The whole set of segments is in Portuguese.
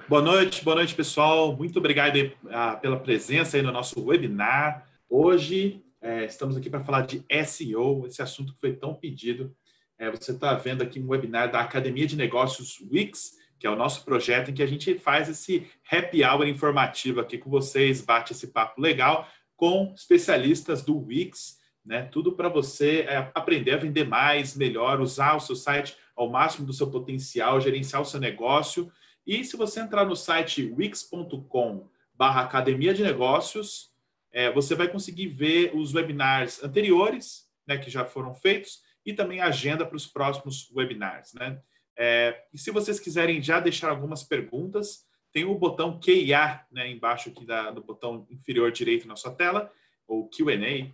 Boa noite, pessoal. Muito obrigado aí, pela presença aí no nosso webinar. Hoje estamos aqui para falar de SEO, esse assunto que foi tão pedido. Você está vendo aqui um webinar da Academia de Negócios Wix, que é o nosso projeto em que a gente faz esse happy hour informativo aqui com vocês, bate esse papo legal com especialistas do Wix, né? Tudo para você aprender a vender mais, melhor, usar o seu site ao máximo do seu potencial, gerenciar o seu negócio. E se você entrar no site wix.com/academia de negócios, você vai conseguir ver os webinars anteriores, né, que já foram feitos, e também a agenda para os próximos webinars, né? E se vocês quiserem já deixar algumas perguntas, tem o botão Q&A, né, embaixo aqui do botão inferior direito na sua tela, ou Q&A.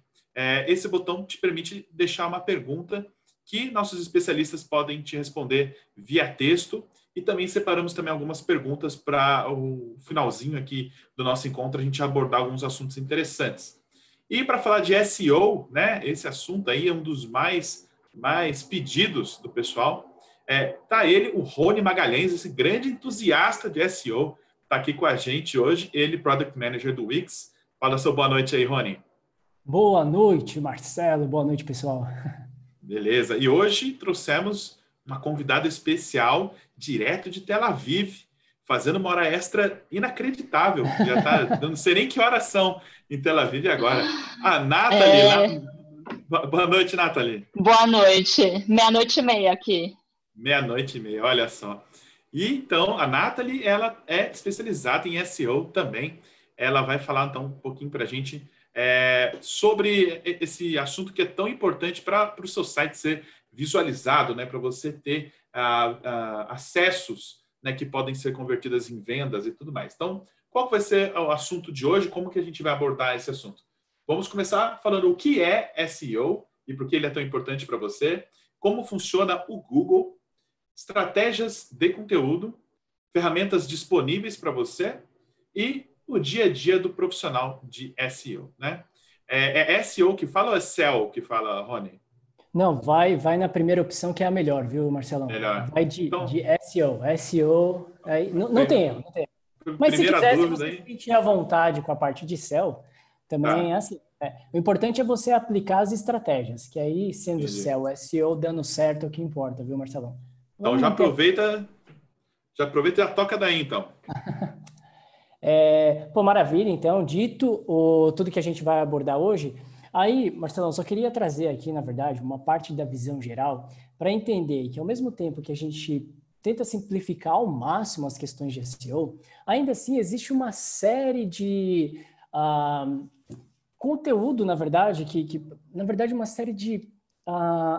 Esse botão te permite deixar uma pergunta que nossos especialistas podem te responder via texto. E também separamos também algumas perguntas para o finalzinho aqui do nosso encontro, a gente abordar alguns assuntos interessantes. E para falar de SEO, né, esse assunto aí é um dos mais pedidos do pessoal. Tá ele, o Rony Magalhães, esse grande entusiasta de SEO, está aqui com a gente hoje, ele, Product Manager do Wix. Fala seu boa noite aí, Rony. Boa noite, Marcelo. Boa noite, pessoal. Beleza. E hoje trouxemos uma convidada especial, direto de Tel Aviv, fazendo uma hora extra inacreditável. Já tá, não sei nem que horas são em Tel Aviv agora. A Nathalie. Boa noite, Nathalie. Boa noite. 00:30 aqui. 00:30, olha só. E então, a Nathalie, ela é especializada em SEO também. Ela vai falar então um pouquinho para a gente sobre esse assunto que é tão importante para o seu site ser visualizado, né? Para você ter acessos, né, que podem ser convertidos em vendas e tudo mais. Então, qual vai ser o assunto de hoje? Como que a gente vai abordar esse assunto? Vamos começar falando o que é SEO e por que ele é tão importante para você, como funciona o Google, estratégias de conteúdo, ferramentas disponíveis para você e o dia a dia do profissional de SEO, né? É SEO que fala ou é SEO que fala, Rony? Não, vai na primeira opção que é a melhor, viu, Marcelão? Melhor. Vai de SEO. SEO, aí, não tem erro, não tem erro. Mas se quiser, se você se sentir à vontade com a parte de SEO, também é assim. O importante é você aplicar as estratégias, que aí, sendo SEO, SEO, dando certo é o que importa, viu, Marcelão? Então já aproveita e já toca daí, então. Maravilha, então, dito tudo que a gente vai abordar hoje, aí, Marcelão, só queria trazer aqui, na verdade, uma parte da visão geral para entender que, ao mesmo tempo que a gente tenta simplificar ao máximo as questões de SEO, ainda assim existe uma série de conteúdo, na verdade, na verdade, uma série de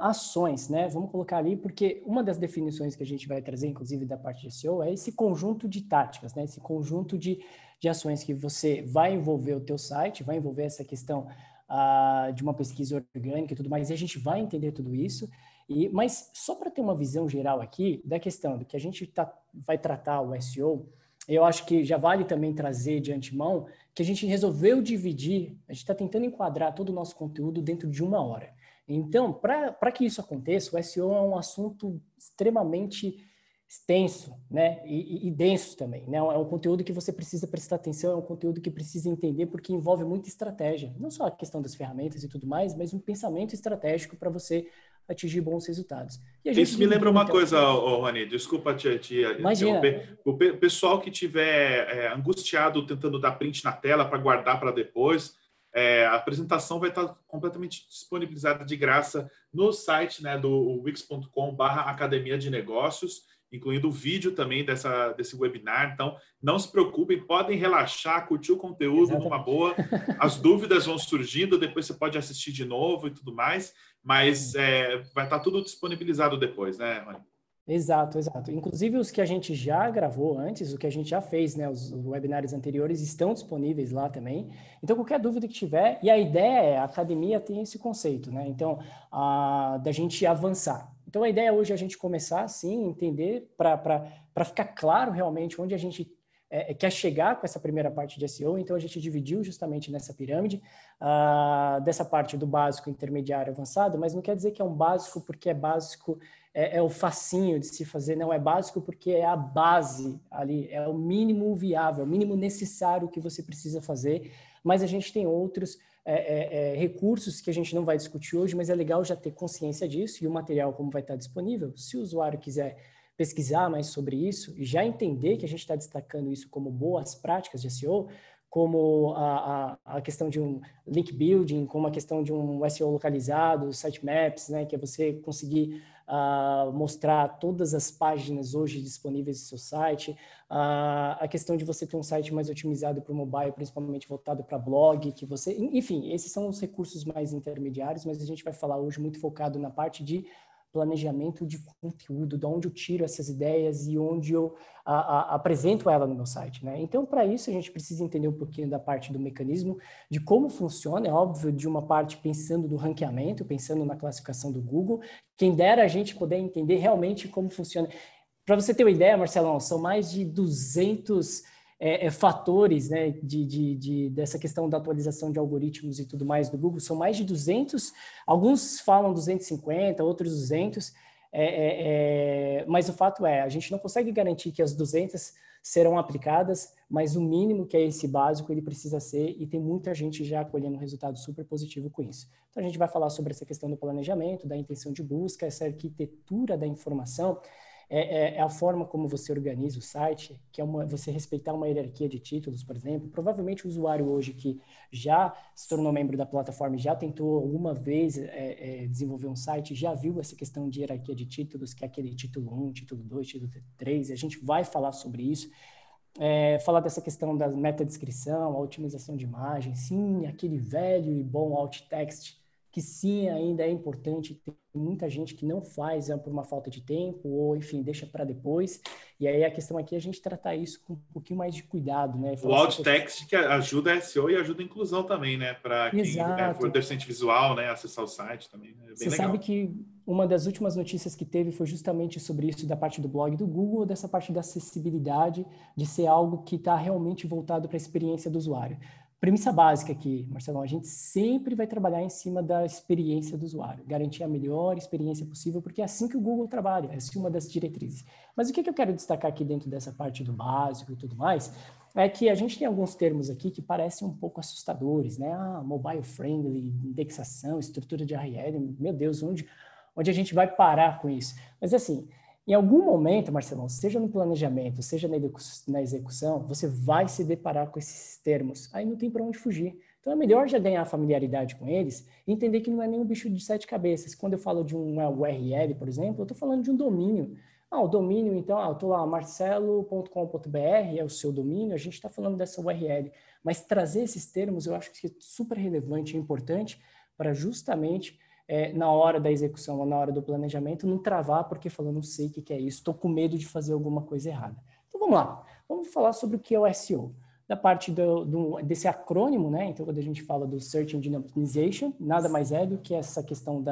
ações, né? Vamos colocar ali, porque uma das definições que a gente vai trazer, inclusive da parte de SEO, é esse conjunto de táticas, né? Esse conjunto de ações que você vai envolver o teu site, vai envolver essa questão de uma pesquisa orgânica e tudo mais, e a gente vai entender tudo isso. Mas só para ter uma visão geral aqui da questão do que a gente vai tratar o SEO, eu acho que já vale também trazer de antemão que a gente resolveu dividir, a gente está tentando enquadrar todo o nosso conteúdo dentro de 1 hora. Então, para que isso aconteça, o SEO é um assunto extremamente extenso, né? E denso também, né? É um conteúdo que você precisa prestar atenção, é um conteúdo que precisa entender, porque envolve muita estratégia. Não só a questão das ferramentas e tudo mais, mas um pensamento estratégico para você atingir bons resultados. Isso me lembra uma coisa, Rony, desculpa te interromper. O pessoal que estiver angustiado tentando dar print na tela para guardar para depois, a apresentação vai estar completamente disponibilizada de graça no site, né, do wix.com/academia de negócios, incluindo o vídeo também desse webinar. Então, não se preocupem, podem relaxar, curtir o conteúdo numa boa. As dúvidas vão surgindo, depois você pode assistir de novo e tudo mais, mas vai estar tudo disponibilizado depois, né, Rony? Exato. Inclusive os que a gente já gravou antes, o que a gente já fez, né, os webinários anteriores estão disponíveis lá também. Então, qualquer dúvida que tiver, e a ideia a academia tem esse conceito, né? Então, da gente avançar. Então, a ideia hoje é a gente começar, assim, entender para ficar claro realmente onde a gente quer chegar com essa primeira parte de SEO, então a gente dividiu justamente nessa pirâmide, dessa parte do básico, intermediário, avançado, mas não quer dizer que é um básico porque é básico, é o facinho de se fazer, não, é básico porque é a base ali, é o mínimo viável, o mínimo necessário que você precisa fazer, mas a gente tem outros recursos que a gente não vai discutir hoje, mas é legal já ter consciência disso, e o material como vai estar disponível, se o usuário quiser pesquisar mais sobre isso e já entender que a gente está destacando isso como boas práticas de SEO, como a questão de um link building, como a questão de um SEO localizado, sitemaps, né, que é você conseguir mostrar todas as páginas hoje disponíveis do seu site, a questão de você ter um site mais otimizado para o mobile, principalmente voltado para blog, que você, enfim, esses são os recursos mais intermediários, mas a gente vai falar hoje muito focado na parte de planejamento de conteúdo, de onde eu tiro essas ideias e onde eu apresento ela no meu site, né? Então, para isso, a gente precisa entender um pouquinho da parte do mecanismo, de como funciona, é óbvio, de uma parte pensando no ranqueamento, pensando na classificação do Google, quem dera a gente poder entender realmente como funciona. Para você ter uma ideia, Marcelão, são mais de 200 fatores, né, dessa questão da atualização de algoritmos e tudo mais do Google, são mais de 200, alguns falam 250, outros 200, mas o fato é, a gente não consegue garantir que as 200 serão aplicadas, mas o mínimo que é esse básico, ele precisa ser, e tem muita gente já colhendo um resultado super positivo com isso. Então a gente vai falar sobre essa questão do planejamento, da intenção de busca, essa arquitetura da informação, a forma como você organiza o site, que é você respeitar uma hierarquia de títulos, por exemplo. Provavelmente o usuário hoje que já se tornou membro da plataforma, já tentou alguma vez desenvolver um site, já viu essa questão de hierarquia de títulos, que é aquele título 1, título 2, título 3, e a gente vai falar sobre isso. Falar dessa questão da metadescrição, a otimização de imagem, sim, aquele velho e bom alt text, que sim, ainda é importante, tem muita gente que não faz por uma falta de tempo, ou enfim, deixa para depois, e aí a questão aqui é a gente tratar isso com um pouquinho mais de cuidado, né? O alt text que ajuda a SEO e ajuda a inclusão também, né? Para quem for deficiente visual, né? Acessar o site também, né? Você sabe que uma das últimas notícias que teve foi justamente sobre isso da parte do blog do Google, dessa parte da acessibilidade, de ser algo que está realmente voltado para a experiência do usuário. Premissa básica aqui, Marcelão, a gente sempre vai trabalhar em cima da experiência do usuário, garantir a melhor experiência possível, porque é assim que o Google trabalha, essa é uma das diretrizes. Mas o que eu quero destacar aqui dentro dessa parte do básico e tudo mais, é que a gente tem alguns termos aqui que parecem um pouco assustadores, né? Mobile friendly, indexação, estrutura de URL, meu Deus, onde a gente vai parar com isso? Mas assim, em algum momento, Marcelão, seja no planejamento, seja na execução, você vai se deparar com esses termos. Aí não tem para onde fugir. Então é melhor já ganhar familiaridade com eles e entender que não é nenhum bicho de 7 cabeças. Quando eu falo de uma URL, por exemplo, eu estou falando de um domínio. O domínio, então, eu estou lá, marcelo.com.br é o seu domínio, a gente está falando dessa URL. Mas trazer esses termos eu acho que é super relevante e importante para justamente na hora da execução ou na hora do planejamento, não travar porque falando, não sei o que é isso, estou com medo de fazer alguma coisa errada. Então vamos lá, vamos falar sobre o que é o SEO. Da parte desse acrônimo, né? Então quando a gente fala do Search Engine Optimization, nada mais é do que essa questão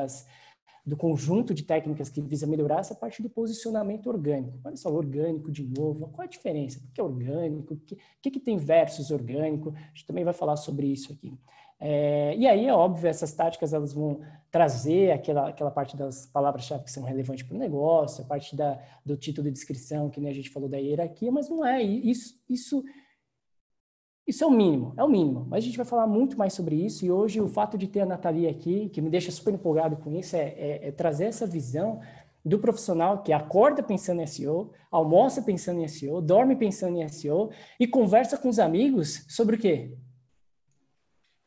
do conjunto de técnicas que visa melhorar essa parte do posicionamento orgânico. Olha só, orgânico de novo, qual a diferença? O que é orgânico? O que tem versus orgânico? A gente também vai falar sobre isso aqui. E aí, é óbvio, essas táticas elas vão trazer aquela parte das palavras-chave que são relevantes para o negócio, a parte do título de descrição, que nem a gente falou da hierarquia, mas não é isso é o mínimo, mas a gente vai falar muito mais sobre isso, e hoje o fato de ter a Nathalie aqui, que me deixa super empolgado com isso, é trazer essa visão do profissional que acorda pensando em SEO, almoça pensando em SEO, dorme pensando em SEO e conversa com os amigos sobre o quê?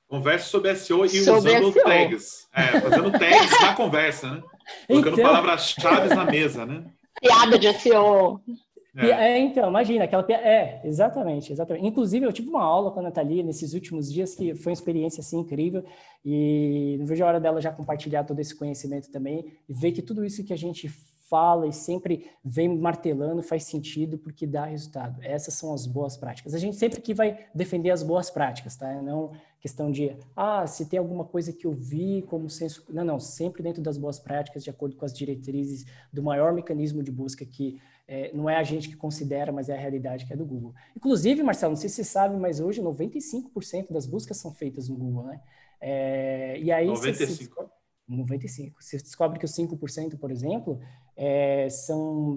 Conversa sobre SEO e usando tags. Fazendo tags na conversa, né? Colocando palavras-chave na mesa, né? Piada de SEO. Então, imagina, aquela piada. Exatamente. Inclusive, eu tive uma aula com a Nathalie nesses últimos dias, que foi uma experiência, assim, incrível, e não vejo a hora dela já compartilhar todo esse conhecimento também, e ver que tudo isso que a gente fala e sempre vem martelando faz sentido porque dá resultado. Essas são as boas práticas. A gente sempre que vai defender as boas práticas, tá? Não questão de, se tem alguma coisa que eu vi como senso... Não, sempre dentro das boas práticas, de acordo com as diretrizes do maior mecanismo de busca que não é a gente que considera, mas é a realidade que é do Google. Inclusive, Marcelo, não sei se você sabe, mas hoje 95% das buscas são feitas no Google, né? E aí 95. 95. Você descobre que os 5%, por exemplo,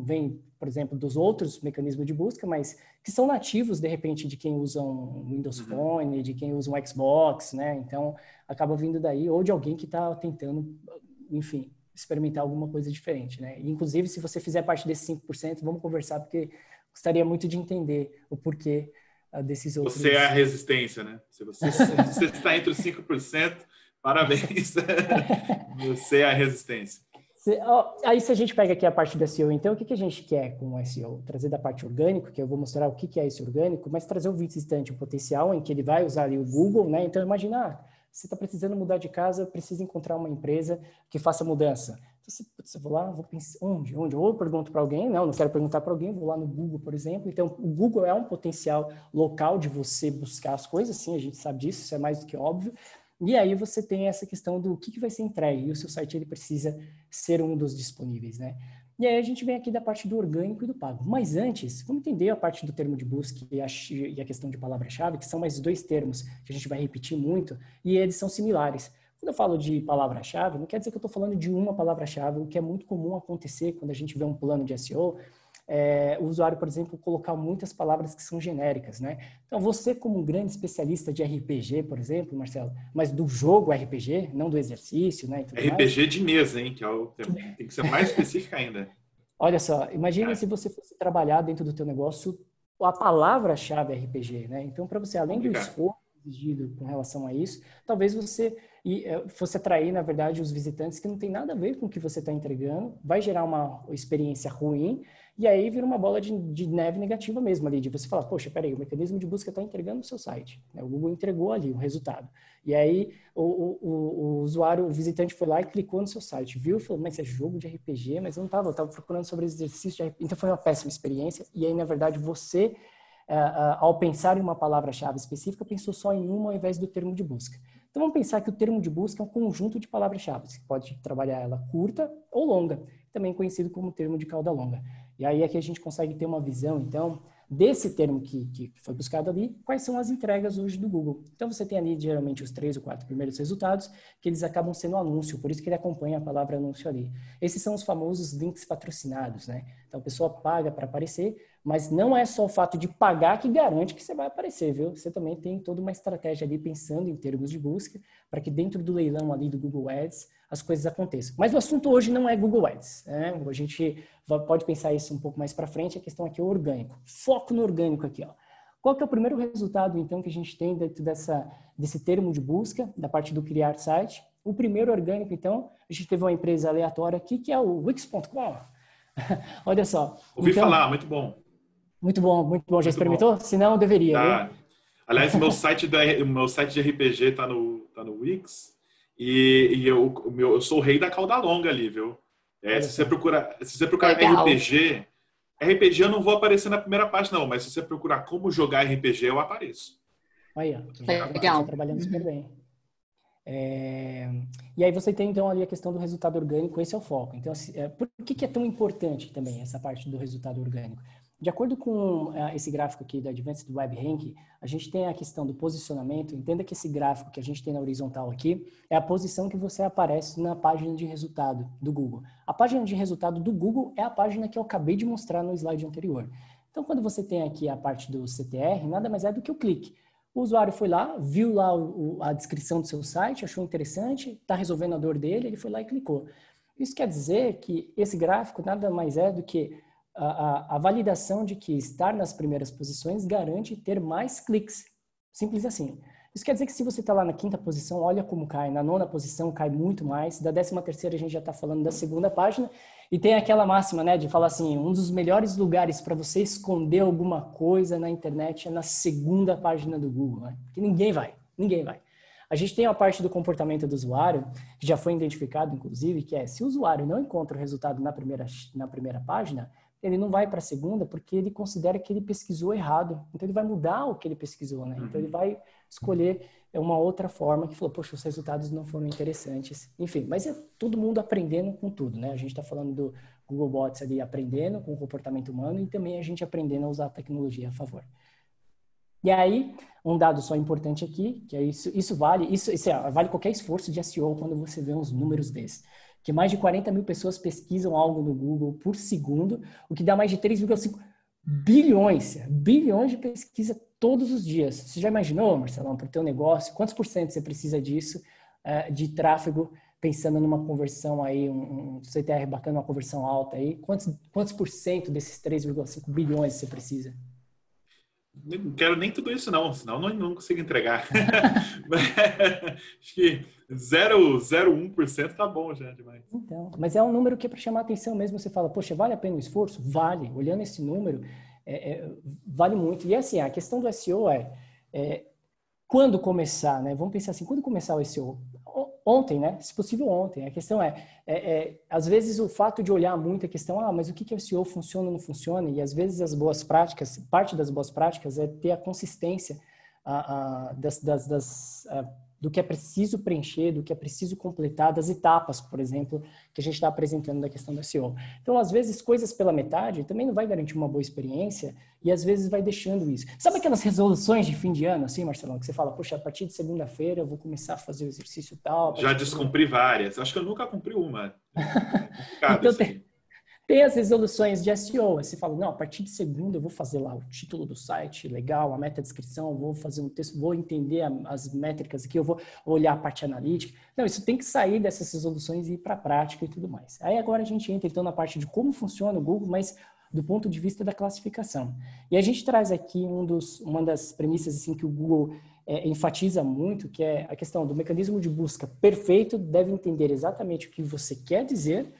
vem, por exemplo, dos outros mecanismos de busca, mas que são nativos, de repente, de quem usa um Windows Phone, de quem usa um Xbox, né? Então, acaba vindo daí, ou de alguém que está tentando, enfim, experimentar alguma coisa diferente, né? E, inclusive, se você fizer parte desses 5%, vamos conversar, porque gostaria muito de entender o porquê desses outros... Você é a resistência, né? Se você está entre os 5%, parabéns. Você é a resistência. Aí, se a gente pega aqui a parte do SEO, então, o que a gente quer com o SEO? Trazer da parte orgânica, que eu vou mostrar o que é esse orgânico, mas trazer o visitante o potencial em que ele vai usar ali o Google, né? Então, imagina, você está precisando mudar de casa, precisa encontrar uma empresa que faça mudança. Então, eu vou lá, vou pensar, onde? Ou eu pergunto para alguém, não quero perguntar para alguém, vou lá no Google, por exemplo. Então, o Google é um potencial local de você buscar as coisas, sim, a gente sabe disso, isso é mais do que óbvio. E aí você tem essa questão do que vai ser entregue, e o seu site ele precisa ser um dos disponíveis, né? E aí a gente vem aqui da parte do orgânico e do pago. Mas antes, vamos entender a parte do termo de busca e a questão de palavra-chave, que são mais dois termos que a gente vai repetir muito, e eles são similares. Quando eu falo de palavra-chave, não quer dizer que eu estou falando de uma palavra-chave, o que é muito comum acontecer quando a gente vê um plano de SEO, o usuário, por exemplo, colocar muitas palavras que são genéricas, né? Então, você como um grande especialista de RPG, por exemplo, Marcelo, mas do jogo RPG, não do exercício, né? E tudo RPG mais. De mesa, hein? Tem que ser mais específica ainda. Olha só, imagine se você fosse trabalhar dentro do teu negócio a palavra-chave RPG, né? Então, para você, além do esforço exigido com relação a isso, talvez você fosse atrair, na verdade, os visitantes que não tem nada a ver com o que você está entregando, vai gerar uma experiência ruim, e aí vira uma bola de neve negativa mesmo ali, de você falar, poxa, peraí, o mecanismo de busca está entregando no seu site, né? O Google entregou ali o resultado. E aí o usuário, o visitante foi lá e clicou no seu site, viu e falou, mas é jogo de RPG, mas eu não estava procurando sobre exercício de RPG. Então foi uma péssima experiência, e aí, na verdade, você, ao pensar em uma palavra-chave específica, pensou só em uma ao invés do termo de busca. Então, vamos pensar que o termo de busca é um conjunto de palavras-chave. Você pode trabalhar ela curta ou longa, também conhecido como termo de cauda longa. E aí é que a gente consegue ter uma visão, então, desse termo que foi buscado ali, quais são as entregas hoje do Google. Então, você tem ali, geralmente, os 3 ou 4 primeiros resultados, que eles acabam sendo anúncio, por isso que ele acompanha a palavra anúncio ali. Esses são os famosos links patrocinados, né? Então, a pessoa paga para aparecer, mas não é só o fato de pagar que garante que você vai aparecer, viu? Você também tem toda uma estratégia ali pensando em termos de busca para que dentro do leilão ali do Google Ads as coisas aconteçam. Mas o assunto hoje não é Google Ads, né? A gente pode pensar isso um pouco mais para frente, a questão aqui é o orgânico. Foco no orgânico aqui, ó. Qual que é o primeiro resultado, então, que a gente tem dentro desse termo de busca, da parte do criar site? O primeiro orgânico, então, a gente teve uma empresa aleatória aqui, que é o Wix.com. Olha só. Ouvi falar, muito bom. Muito bom, muito bom. Já Muito experimentou? bom. Se não, deveria, Tá. viu? Aliás, meu site de RPG tá no Wix e eu sou o rei da cauda longa ali, viu? Se você procurar RPG eu não vou aparecer na primeira página, não, mas se você procurar como jogar RPG, eu apareço. Aí, ó. Legal. Tá trabalhando super bem. E aí você tem, então, ali a questão do resultado orgânico, esse é o foco. Então, por que é tão importante também essa parte do resultado orgânico? De acordo com esse gráfico aqui da Advanced Web Ranking, a gente tem a questão do posicionamento. Entenda que esse gráfico que a gente tem na horizontal aqui é a posição que você aparece na página de resultado do Google. A página de resultado do Google é a página que eu acabei de mostrar no slide anterior. Então, quando você tem aqui a parte do CTR, nada mais é do que o clique. O usuário foi lá, viu lá a descrição do seu site, achou interessante, está resolvendo a dor dele, ele foi lá e clicou. Isso quer dizer que esse gráfico nada mais é do que a validação de que estar nas primeiras posições garante ter mais cliques. Simples assim. Isso quer dizer que se você está lá na 5ª posição, olha como cai. Na 9ª posição cai muito mais. Da 13ª a gente já está falando da 2ª página. E tem aquela máxima, né, de falar assim, um dos melhores lugares para você esconder alguma coisa na internet é na 2ª página do Google, né? Porque ninguém vai. A gente tem a parte do comportamento do usuário, que já foi identificado, inclusive, que é se o usuário não encontra o resultado na primeira página, ele não vai para a 2ª porque ele considera que ele pesquisou errado. Então, ele vai mudar o que ele pesquisou, né? Então, ele vai escolher uma outra forma que falou, poxa, os resultados não foram interessantes. Enfim, mas é todo mundo aprendendo com tudo, né? A gente está falando Googlebots ali aprendendo com o comportamento humano e também a gente aprendendo a usar a tecnologia a favor. E aí, um dado só importante aqui, que é isso vale qualquer esforço de SEO quando você vê uns números desses. Que mais de 40 mil pessoas pesquisam algo no Google por segundo, o que dá mais de 3,5 bilhões de pesquisa todos os dias. Você já imaginou, Marcelão, para o teu negócio, quantos por cento você precisa disso, de tráfego, pensando numa conversão aí, um CTR bacana, uma conversão alta aí? Quantos por cento desses 3,5 bilhões você precisa? Não quero nem tudo isso não, senão não consigo entregar. Acho que 0,01% tá bom já demais. Então, mas é um número que é para chamar a atenção mesmo. Você fala, poxa, vale a pena o esforço? Vale. Olhando esse número, vale muito. E assim, a questão do SEO quando começar, né? Vamos pensar assim, quando começar o SEO? Ontem, né? Se possível ontem. A questão às vezes o fato de olhar muito a questão, mas o que é o SEO, funciona ou não funciona? E às vezes as boas práticas, parte das boas práticas é ter a consistência do que é preciso preencher, do que é preciso completar, das etapas, por exemplo, que a gente está apresentando da questão do SEO. Então, às vezes, coisas pela metade também não vai garantir uma boa experiência e, às vezes, vai deixando isso. Sabe aquelas resoluções de fim de ano, assim, Marcelão, que você fala, poxa, a partir de segunda-feira eu vou começar a fazer o exercício tal. Já descumpri várias. Acho que eu nunca cumpri uma. Então, tem as resoluções de SEO. Aí você fala, não, a partir de segunda eu vou fazer lá o título do site, legal, a meta-descrição, vou fazer um texto, vou entender as métricas aqui, eu vou olhar a parte analítica. Não, isso tem que sair dessas resoluções e ir para a prática e tudo mais. Aí agora a gente entra então na parte de como funciona o Google, mas do ponto de vista da classificação. E a gente traz aqui uma das premissas assim, que o Google enfatiza muito, que é a questão do mecanismo de busca perfeito, deve entender exatamente o que você quer dizer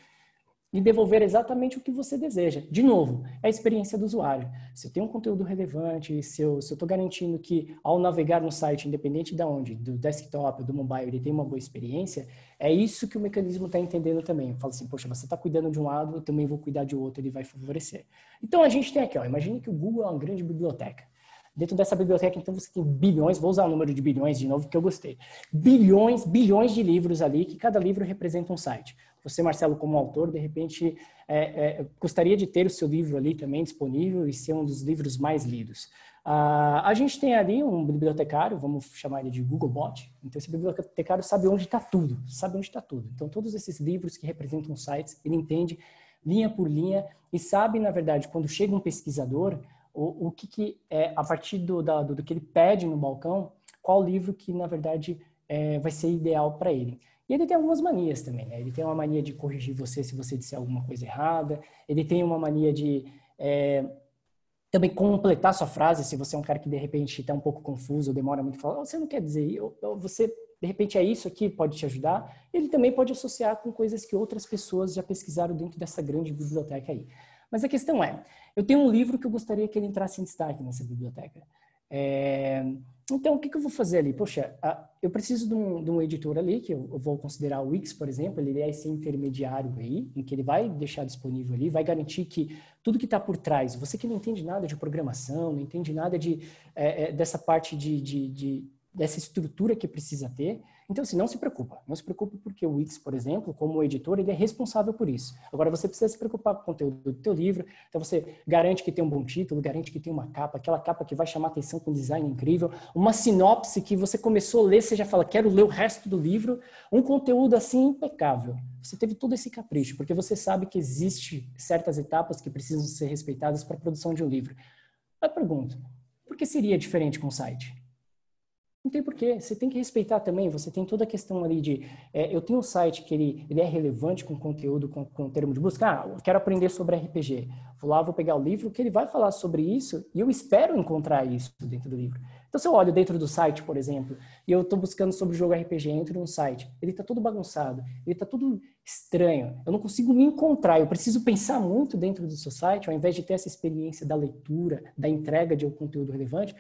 e devolver exatamente o que você deseja. De novo, é a experiência do usuário. Se eu tenho um conteúdo relevante, se eu estou garantindo que ao navegar no site, independente de onde, do desktop, do mobile, ele tem uma boa experiência, é isso que o mecanismo está entendendo também. Eu falo assim, poxa, você está cuidando de um lado, eu também vou cuidar de outro, ele vai favorecer. Então a gente tem aqui, imagine que o Google é uma grande biblioteca. Dentro dessa biblioteca, então, você tem bilhões, vou usar o número de bilhões de novo, porque eu gostei. Bilhões de livros ali, que cada livro representa um site. Você, Marcelo, como autor, de repente, gostaria de ter o seu livro ali também disponível e ser um dos livros mais lidos. A gente tem ali um bibliotecário, vamos chamar ele de Googlebot. Então, esse bibliotecário sabe onde está tudo, Então, todos esses livros que representam sites, ele entende linha por linha e sabe, na verdade, quando chega um pesquisador, o que é, a partir do que ele pede no balcão, qual livro que, na verdade, vai ser ideal para ele. E ele tem algumas manias também, né? Ele tem uma mania de corrigir você se você disser alguma coisa errada, ele tem uma mania de também completar sua frase, se você é um cara que, de repente, está um pouco confuso, ou demora muito a falar, você não quer dizer, você, de repente, é isso aqui, pode te ajudar. Ele também pode associar com coisas que outras pessoas já pesquisaram dentro dessa grande biblioteca aí. Mas a questão eu tenho um livro que eu gostaria que ele entrasse em destaque nessa biblioteca. Então, o que eu vou fazer ali? Poxa, eu preciso de um editor ali, que eu vou considerar o Wix, por exemplo, ele é esse intermediário aí, em que ele vai deixar disponível ali, vai garantir que tudo que está por trás, você que não entende nada de programação, não entende nada dessa parte dessa estrutura que precisa ter. Então, assim, não se preocupa porque o Wix, por exemplo, como editor, ele é responsável por isso. Agora, você precisa se preocupar com o conteúdo do teu livro, então você garante que tem um bom título, garante que tem uma capa, aquela capa que vai chamar atenção com um design incrível, uma sinopse que você começou a ler, você já fala, quero ler o resto do livro, um conteúdo assim impecável. Você teve todo esse capricho, porque você sabe que existe certas etapas que precisam ser respeitadas para a produção de um livro. Eu pergunto, por que seria diferente com o site? Não tem porquê, você tem que respeitar também, você tem toda a questão ali de, eu tenho um site que ele é relevante com conteúdo, com termo de busca, eu quero aprender sobre RPG, vou lá, vou pegar o livro que ele vai falar sobre isso e eu espero encontrar isso dentro do livro. Então, se eu olho dentro do site, por exemplo, e eu estou buscando sobre o jogo RPG, entro no site, ele está todo bagunçado, ele está tudo estranho, eu não consigo me encontrar, eu preciso pensar muito dentro do seu site, ao invés de ter essa experiência da leitura, da entrega de um conteúdo relevante,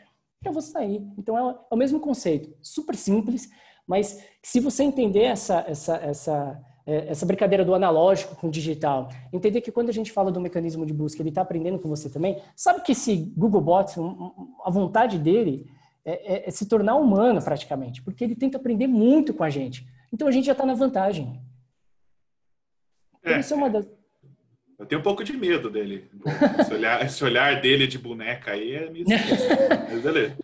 eu vou sair. Então, é o mesmo conceito, super simples, mas se você entender essa brincadeira do analógico com o digital, entender que quando a gente fala do mecanismo de busca, ele está aprendendo com você também, sabe que esse Googlebot, a vontade dele é se tornar humano praticamente, porque ele tenta aprender muito com a gente. Então, a gente já está na vantagem. Então, isso é uma das... Eu tenho um pouco de medo dele. Esse olhar dele de boneca aí é meio difícil. Mas beleza.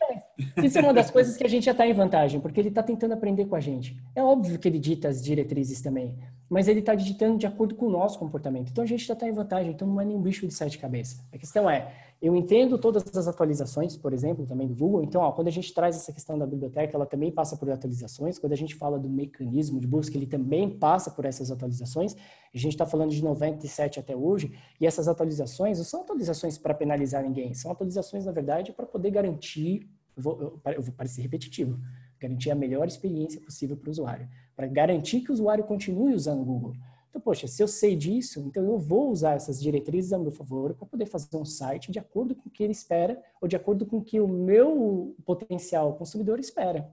Isso é uma das coisas que a gente já está em vantagem, porque ele está tentando aprender com a gente. É óbvio que ele dita as diretrizes também, mas ele está digitando de acordo com o nosso comportamento. Então a gente já está em vantagem, então não é nenhum bicho de sete cabeças. A questão é, eu entendo todas as atualizações, por exemplo, também do Google. Então, quando a gente traz essa questão da biblioteca, ela também passa por atualizações. Quando a gente fala do mecanismo de busca, ele também passa por essas atualizações. A gente está falando de 97 até hoje, e essas atualizações não são atualizações para penalizar ninguém, são atualizações, na verdade, para poder garantir, eu vou parecer repetitivo, garantir a melhor experiência possível para o usuário, para garantir que o usuário continue usando o Google. Então, poxa, se eu sei disso, então eu vou usar essas diretrizes a meu favor para poder fazer um site de acordo com o que ele espera ou de acordo com o que o meu potencial consumidor espera.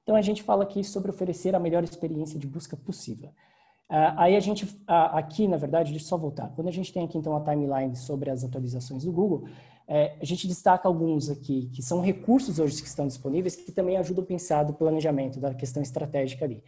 Então, a gente fala aqui sobre oferecer a melhor experiência de busca possível. Aí a gente, aqui, na verdade, deixa eu só voltar. Quando a gente tem aqui, então, a timeline sobre as atualizações do Google, a gente destaca alguns aqui, que são recursos hoje que estão disponíveis, que também ajudam a pensar do planejamento, da questão estratégica ali.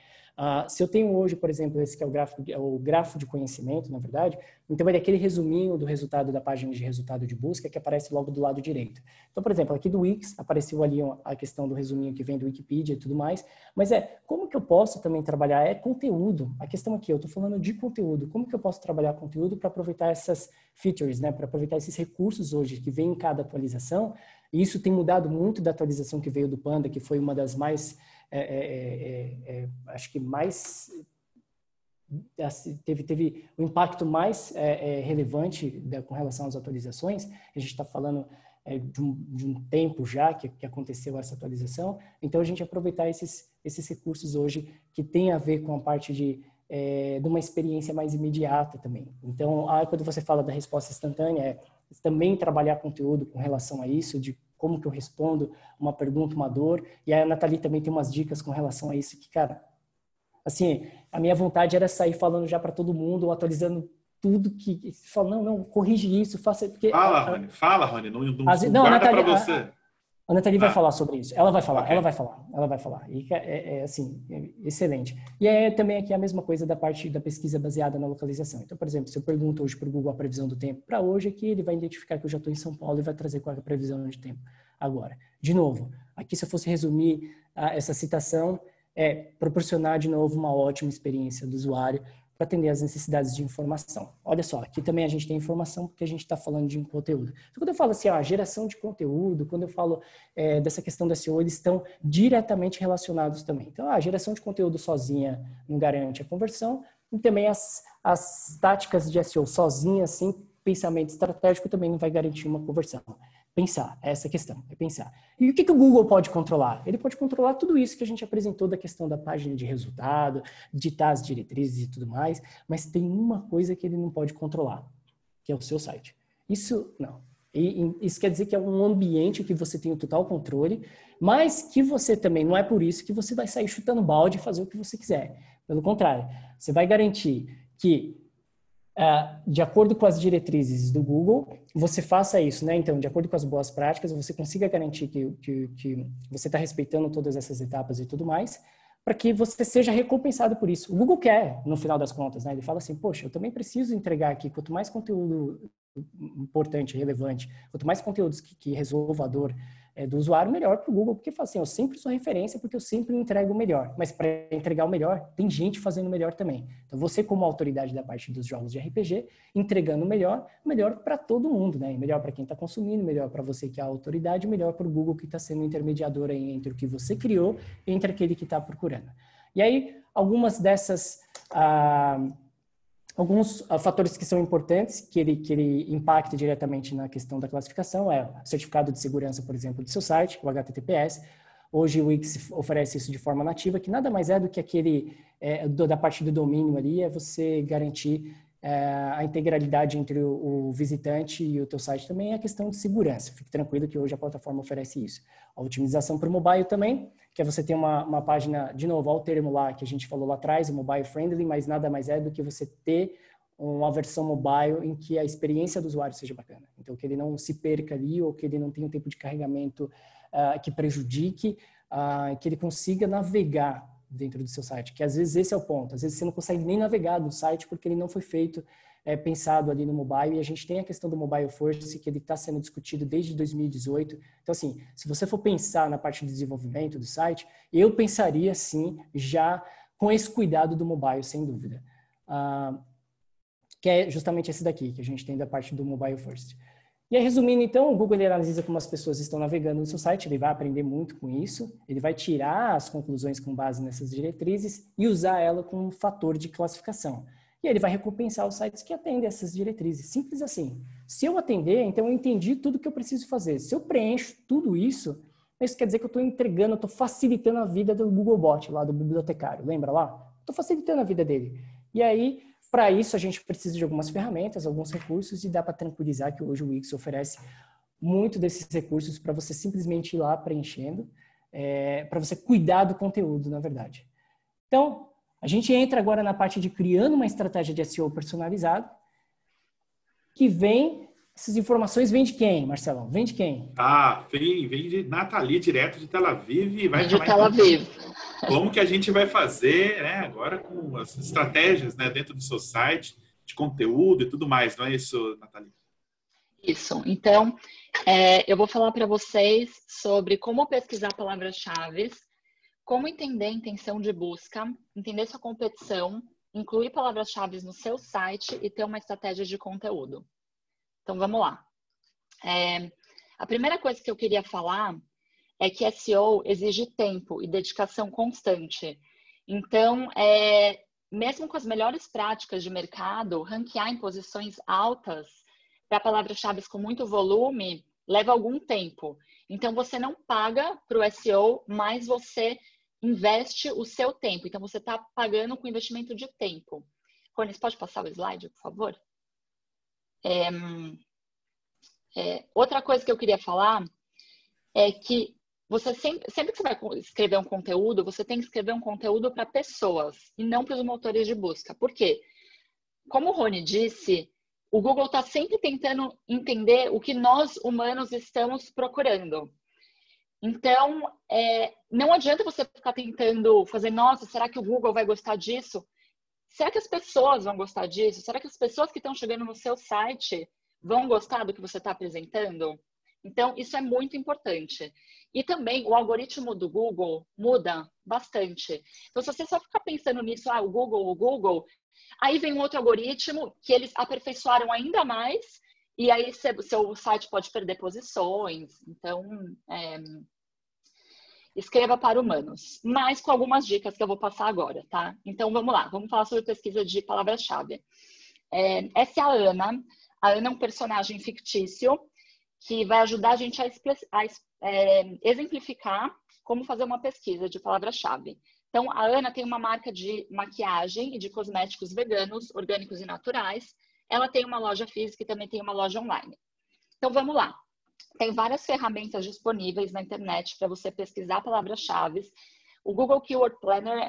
Se eu tenho hoje, por exemplo, esse que é o grafo de conhecimento, na verdade, então ele é aquele resuminho do resultado da página de resultado de busca que aparece logo do lado direito. Então, por exemplo, aqui do Wix, apareceu ali a questão do resuminho que vem do Wikipedia e tudo mais, mas como que eu posso também trabalhar? É conteúdo. A questão aqui, eu estou falando de conteúdo. Como que eu posso trabalhar conteúdo para aproveitar essas features, né? Para aproveitar esses recursos hoje que vem em cada atualização? E isso tem mudado muito da atualização que veio do Panda, que foi uma das mais... acho que mais teve o impacto mais relevante com relação às atualizações. A gente está falando de um tempo já que aconteceu essa atualização. Então, a gente aproveitar esses recursos hoje que tem a ver com a parte de uma experiência mais imediata também. Então, quando você fala da resposta instantânea, também trabalhar conteúdo com relação a isso, de como que eu respondo uma pergunta, uma dor. E a Nathalie também tem umas dicas com relação a isso que, cara, assim, a minha vontade era sair falando já para todo mundo, atualizando tudo que fala, não, corrige isso, faça... Porque, fala, Rony, não não, guarda para você. A Nathalie vai falar sobre isso. Ela vai falar, okay. ela vai falar. E assim, excelente. E também aqui a mesma coisa da parte da pesquisa baseada na localização. Então, por exemplo, se eu pergunto hoje para o Google a previsão do tempo para hoje, aqui ele vai identificar que eu já estou em São Paulo e vai trazer qual é a previsão de tempo agora. De novo, aqui se eu fosse resumir essa citação, proporcionar de novo uma ótima experiência do usuário para atender às necessidades de informação. Olha só, aqui também a gente tem informação porque a gente está falando de um conteúdo. Então, quando eu falo assim, geração de conteúdo, quando eu falo dessa questão da SEO, eles estão diretamente relacionados também. Então, a geração de conteúdo sozinha não garante a conversão, e também as táticas de SEO sozinhas, sem pensamento estratégico, também não vai garantir uma conversão. Pensar, essa questão, é pensar. E o que o Google pode controlar? Ele pode controlar tudo isso que a gente apresentou da questão da página de resultado, ditar as diretrizes e tudo mais, mas tem uma coisa que ele não pode controlar, que é o seu site. Isso, não. E isso quer dizer que é um ambiente que você tem o total controle, mas que você também, não é por isso que você vai sair chutando balde e fazer o que você quiser. Pelo contrário, você vai garantir que de acordo com as diretrizes do Google, você faça isso, né? Então, de acordo com as boas práticas, você consiga garantir que você está respeitando todas essas etapas e tudo mais, para que você seja recompensado por isso. O Google quer, no final das contas, né? Ele fala assim, poxa, eu também preciso entregar aqui, quanto mais conteúdo importante, relevante, quanto mais conteúdos que resolva a dor do usuário, melhor para o Google, porque fala assim, eu sempre sou referência porque eu sempre entrego o melhor, mas para entregar o melhor, tem gente fazendo o melhor também. Então, você como autoridade da parte dos jogos de RPG, entregando o melhor para todo mundo, né? Melhor para quem está consumindo, melhor para você que é a autoridade, melhor para o Google que está sendo intermediador aí entre o que você criou e entre aquele que está procurando. E aí, algumas dessas... Alguns fatores que são importantes, que ele impacta diretamente na questão da classificação, o certificado de segurança, por exemplo, do seu site, o HTTPS. Hoje o Wix oferece isso de forma nativa, que nada mais é do que aquele, da parte do domínio ali, é você garantir a integralidade entre o visitante e o teu site também, é a questão de segurança. Fique tranquilo que hoje a plataforma oferece isso. A otimização para o mobile também, que é você ter uma página, de novo, ao termo lá que a gente falou lá atrás, o mobile friendly, mas nada mais é do que você ter uma versão mobile em que a experiência do usuário seja bacana. Então, que ele não se perca ali ou que ele não tenha um tempo de carregamento que prejudique, que ele consiga navegar dentro do seu site, que às vezes esse é o ponto. Às vezes você não consegue nem navegar no site porque ele não foi feito, pensado ali no mobile, e a gente tem a questão do mobile first, que ele está sendo discutido desde 2018. Então, assim, se você for pensar na parte de desenvolvimento do site, eu pensaria, sim, já com esse cuidado do mobile, sem dúvida. Que é justamente esse daqui, que a gente tem da parte do mobile first. E aí, resumindo, então, o Google ele analisa como as pessoas estão navegando no seu site, ele vai aprender muito com isso, ele vai tirar as conclusões com base nessas diretrizes e usar ela como um fator de classificação. E aí ele vai recompensar os sites que atendem essas diretrizes. Simples assim. Se eu atender, então eu entendi tudo que eu preciso fazer. Se eu preencho tudo isso, isso quer dizer que eu estou entregando, eu estou facilitando a vida do Googlebot, lá do bibliotecário. Lembra lá? Estou facilitando a vida dele. E aí, para isso, a gente precisa de algumas ferramentas, alguns recursos, e dá para tranquilizar que hoje o Wix oferece muito desses recursos para você simplesmente ir lá preenchendo, para você cuidar do conteúdo, na verdade. Então, a gente entra agora na parte de criando uma estratégia de SEO personalizado, que essas informações vêm de quem, Marcelão? Vem de quem? Vem de Nathalie, direto de Tel Aviv, e vai De falar Tel Aviv. como que a gente vai fazer, né, agora com as estratégias, né, dentro do seu site, de conteúdo e tudo mais, não é isso, Nathalie? Isso. Então, eu vou falar para vocês sobre como pesquisar palavras-chave, como entender a intenção de busca, entender sua competição, incluir palavras-chave no seu site e ter uma estratégia de conteúdo. Então, vamos lá. A primeira coisa que eu queria falar é que SEO exige tempo e dedicação constante. Então, mesmo com as melhores práticas de mercado, ranquear em posições altas para palavras-chave com muito volume leva algum tempo. Então, você não paga para o SEO, mas você investe o seu tempo. Então, você está pagando com investimento de tempo. Rony, você pode passar o slide, por favor? Outra coisa que eu queria falar é que você sempre que você vai escrever um conteúdo, você tem que escrever um conteúdo para pessoas e não para os motores de busca. Por quê? Como o Rony disse, o Google está sempre tentando entender o que nós, humanos, estamos procurando. Então, não adianta você ficar tentando fazer, nossa, será que o Google vai gostar disso? Será que as pessoas vão gostar disso? Será que as pessoas que estão chegando no seu site vão gostar do que você está apresentando? Então, isso é muito importante. E também, o algoritmo do Google muda bastante. Então, se você só ficar pensando nisso, o Google, aí vem um outro algoritmo que eles aperfeiçoaram ainda mais, e aí seu site pode perder posições. Então, escreva para humanos, mas com algumas dicas que eu vou passar agora, tá? Então, vamos lá. Vamos falar sobre pesquisa de palavra-chave. Essa é a Ana. A Ana é um personagem fictício que vai ajudar a gente a exemplificar como fazer uma pesquisa de palavra-chave. Então, a Ana tem uma marca de maquiagem e de cosméticos veganos, orgânicos e naturais. Ela tem uma loja física e também tem uma loja online. Então, vamos lá. Tem várias ferramentas disponíveis na internet para você pesquisar palavras-chave. O Google Keyword Planner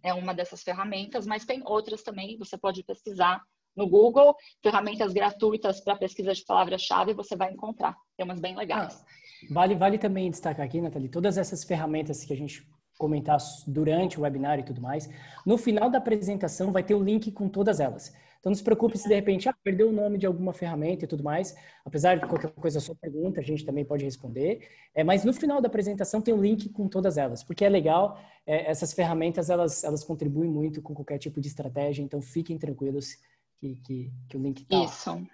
é uma dessas ferramentas, mas tem outras também. Você pode pesquisar no Google, ferramentas gratuitas para pesquisa de palavra-chave, você vai encontrar. Tem umas bem legais. Vale também destacar aqui, Nathalie, todas essas ferramentas que a gente comentar durante o webinar e tudo mais, no final da apresentação vai ter um link com todas elas. Então não se preocupe se de repente perdeu o nome de alguma ferramenta e tudo mais, apesar de qualquer coisa, a sua pergunta, a gente também pode responder, mas no final da apresentação tem um link com todas elas, porque é legal, essas ferramentas elas contribuem muito com qualquer tipo de estratégia, então fiquem tranquilos que o link está lá. Isso.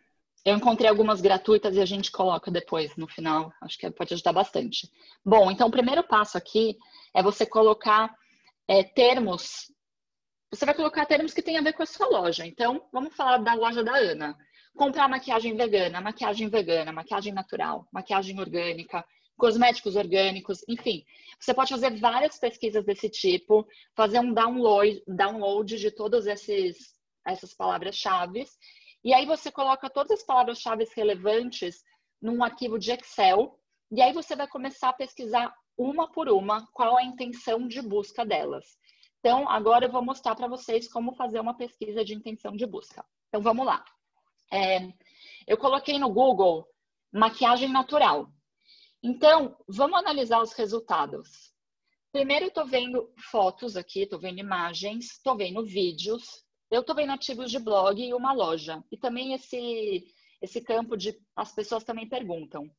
Eu encontrei algumas gratuitas e a gente coloca depois no final. Acho que pode ajudar bastante. Bom, então o primeiro passo aqui é você colocar termos. Você vai colocar termos que têm a ver com a sua loja. Então, vamos falar da loja da Ana. Comprar maquiagem vegana, maquiagem natural, maquiagem orgânica, cosméticos orgânicos, enfim. Você pode fazer várias pesquisas desse tipo, fazer um download de todas essas palavras-chave. E aí você coloca todas as palavras-chave relevantes num arquivo de Excel. E aí você vai começar a pesquisar uma por uma qual a intenção de busca delas. Então, agora eu vou mostrar para vocês como fazer uma pesquisa de intenção de busca. Então, vamos lá. Eu coloquei no Google maquiagem natural. Então, vamos analisar os resultados. Primeiro eu estou vendo fotos aqui, estou vendo imagens, estou vendo vídeos, eu estou vendo artigos de blog e uma loja. E também esse campo de as pessoas também perguntam.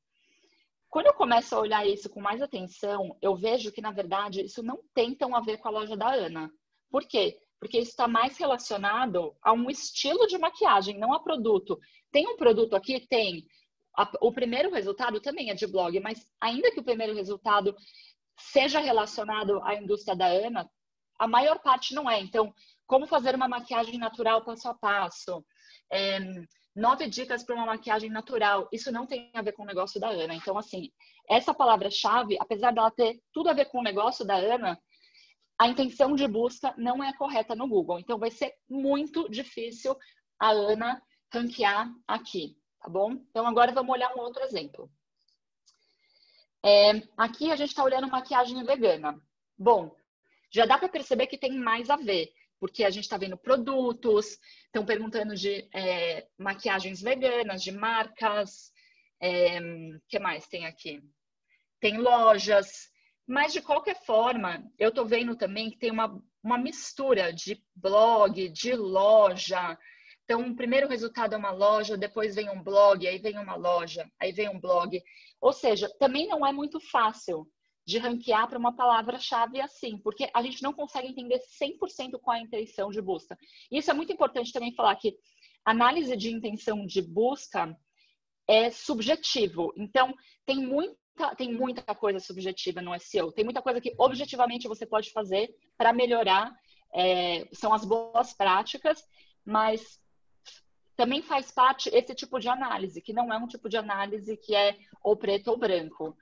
Quando eu começo a olhar isso com mais atenção, eu vejo que, na verdade, isso não tem tão a ver com a loja da Ana. Por quê? Porque isso está mais relacionado a um estilo de maquiagem, não a produto. Tem um produto aqui? Tem. O primeiro resultado também é de blog, mas ainda que o primeiro resultado seja relacionado à indústria da Ana, a maior parte não é. Então, como fazer uma maquiagem natural passo a passo? 9 dicas para uma maquiagem natural. Isso não tem a ver com o negócio da Ana. Então, assim, essa palavra-chave, apesar dela ter tudo a ver com o negócio da Ana, a intenção de busca não é correta no Google. Então, vai ser muito difícil a Ana ranquear aqui, tá bom? Então, agora vamos olhar um outro exemplo. Aqui a gente está olhando maquiagem vegana. Bom, já dá para perceber que tem mais a ver, porque a gente está vendo produtos, estão perguntando de maquiagens veganas, de marcas, que mais tem aqui? Tem lojas, mas de qualquer forma, eu estou vendo também que tem uma mistura de blog, de loja. Então, o primeiro resultado é uma loja, depois vem um blog, aí vem uma loja, aí vem um blog. Ou seja, também não é muito fácil de ranquear para uma palavra-chave assim, porque a gente não consegue entender 100% qual é a intenção de busca. E isso é muito importante também falar que análise de intenção de busca é subjetivo. Então, tem muita coisa subjetiva no SEO. Tem muita coisa que objetivamente você pode fazer para melhorar, são as boas práticas, mas também faz parte esse tipo de análise, que não é um tipo de análise que é ou preto ou branco.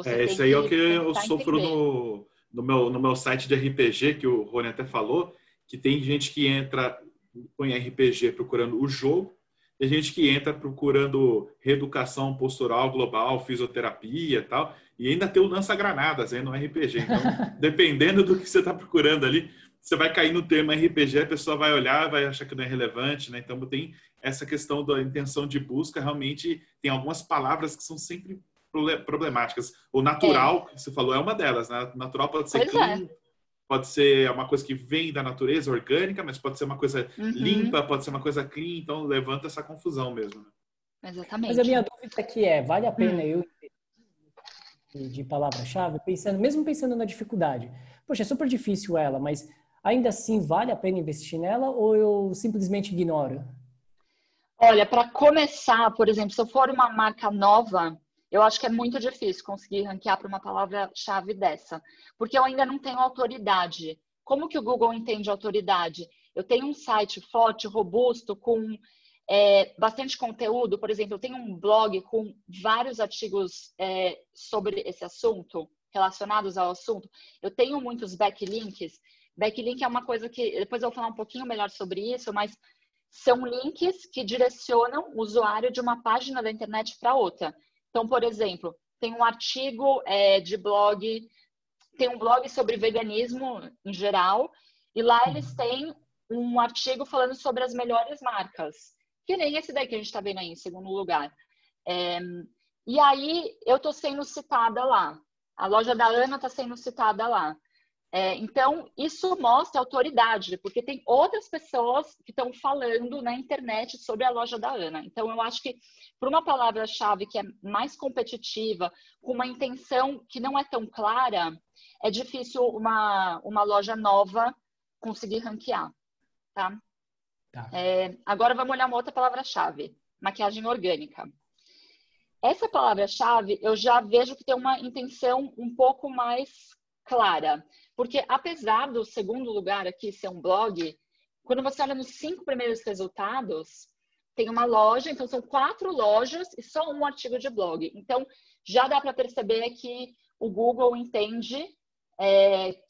Esse aí é o que eu sofro no meu site de RPG, que o Rony até falou, que tem gente que entra, põe RPG procurando o jogo, tem gente que entra procurando reeducação postural global, fisioterapia e tal, e ainda tem o lança-granadas aí no RPG. Então, dependendo do que você está procurando ali, você vai cair no tema RPG, a pessoa vai olhar, vai achar que não é relevante, né? Então, tem essa questão da intenção de busca, realmente tem algumas palavras que são sempre problemáticas. O natural, que você falou, é uma delas, né? Natural pode ser clean, pode ser uma coisa que vem da natureza, orgânica, mas pode ser uma coisa limpa, pode ser uma coisa clean, então levanta essa confusão mesmo. Né? Exatamente. Mas a minha dúvida aqui vale a pena eu de palavra-chave, mesmo pensando na dificuldade? Poxa, é super difícil ela, mas ainda assim vale a pena investir nela ou eu simplesmente ignoro? Olha, para começar, por exemplo, se eu for uma marca nova, eu acho que é muito difícil conseguir ranquear para uma palavra-chave dessa, porque eu ainda não tenho autoridade. Como que o Google entende autoridade? Eu tenho um site forte, robusto, com bastante conteúdo. Por exemplo, eu tenho um blog com vários artigos sobre esse assunto, relacionados ao assunto. Eu tenho muitos backlinks. Backlink é uma coisa que, depois eu vou falar um pouquinho melhor sobre isso, mas são links que direcionam o usuário de uma página da internet para outra. Então, por exemplo, tem um artigo de blog, tem um blog sobre veganismo em geral, e lá eles têm um artigo falando sobre as melhores marcas, que nem esse daí que a gente está vendo aí, em segundo lugar. E aí, eu estou sendo citada lá. A loja da Ana está sendo citada lá. Então, isso mostra autoridade, porque tem outras pessoas que estão falando na internet sobre a loja da Ana. Então, eu acho que para uma palavra-chave que é mais competitiva, com uma intenção que não é tão clara, é difícil uma loja nova conseguir ranquear, tá? Agora vamos olhar uma outra palavra-chave, maquiagem orgânica. Essa palavra-chave, eu já vejo que tem uma intenção um pouco mais clara. Porque apesar do segundo lugar aqui ser um blog, quando você olha nos 5 primeiros resultados, tem uma loja, então são 4 lojas e só um artigo de blog. Então, já dá para perceber que o Google entende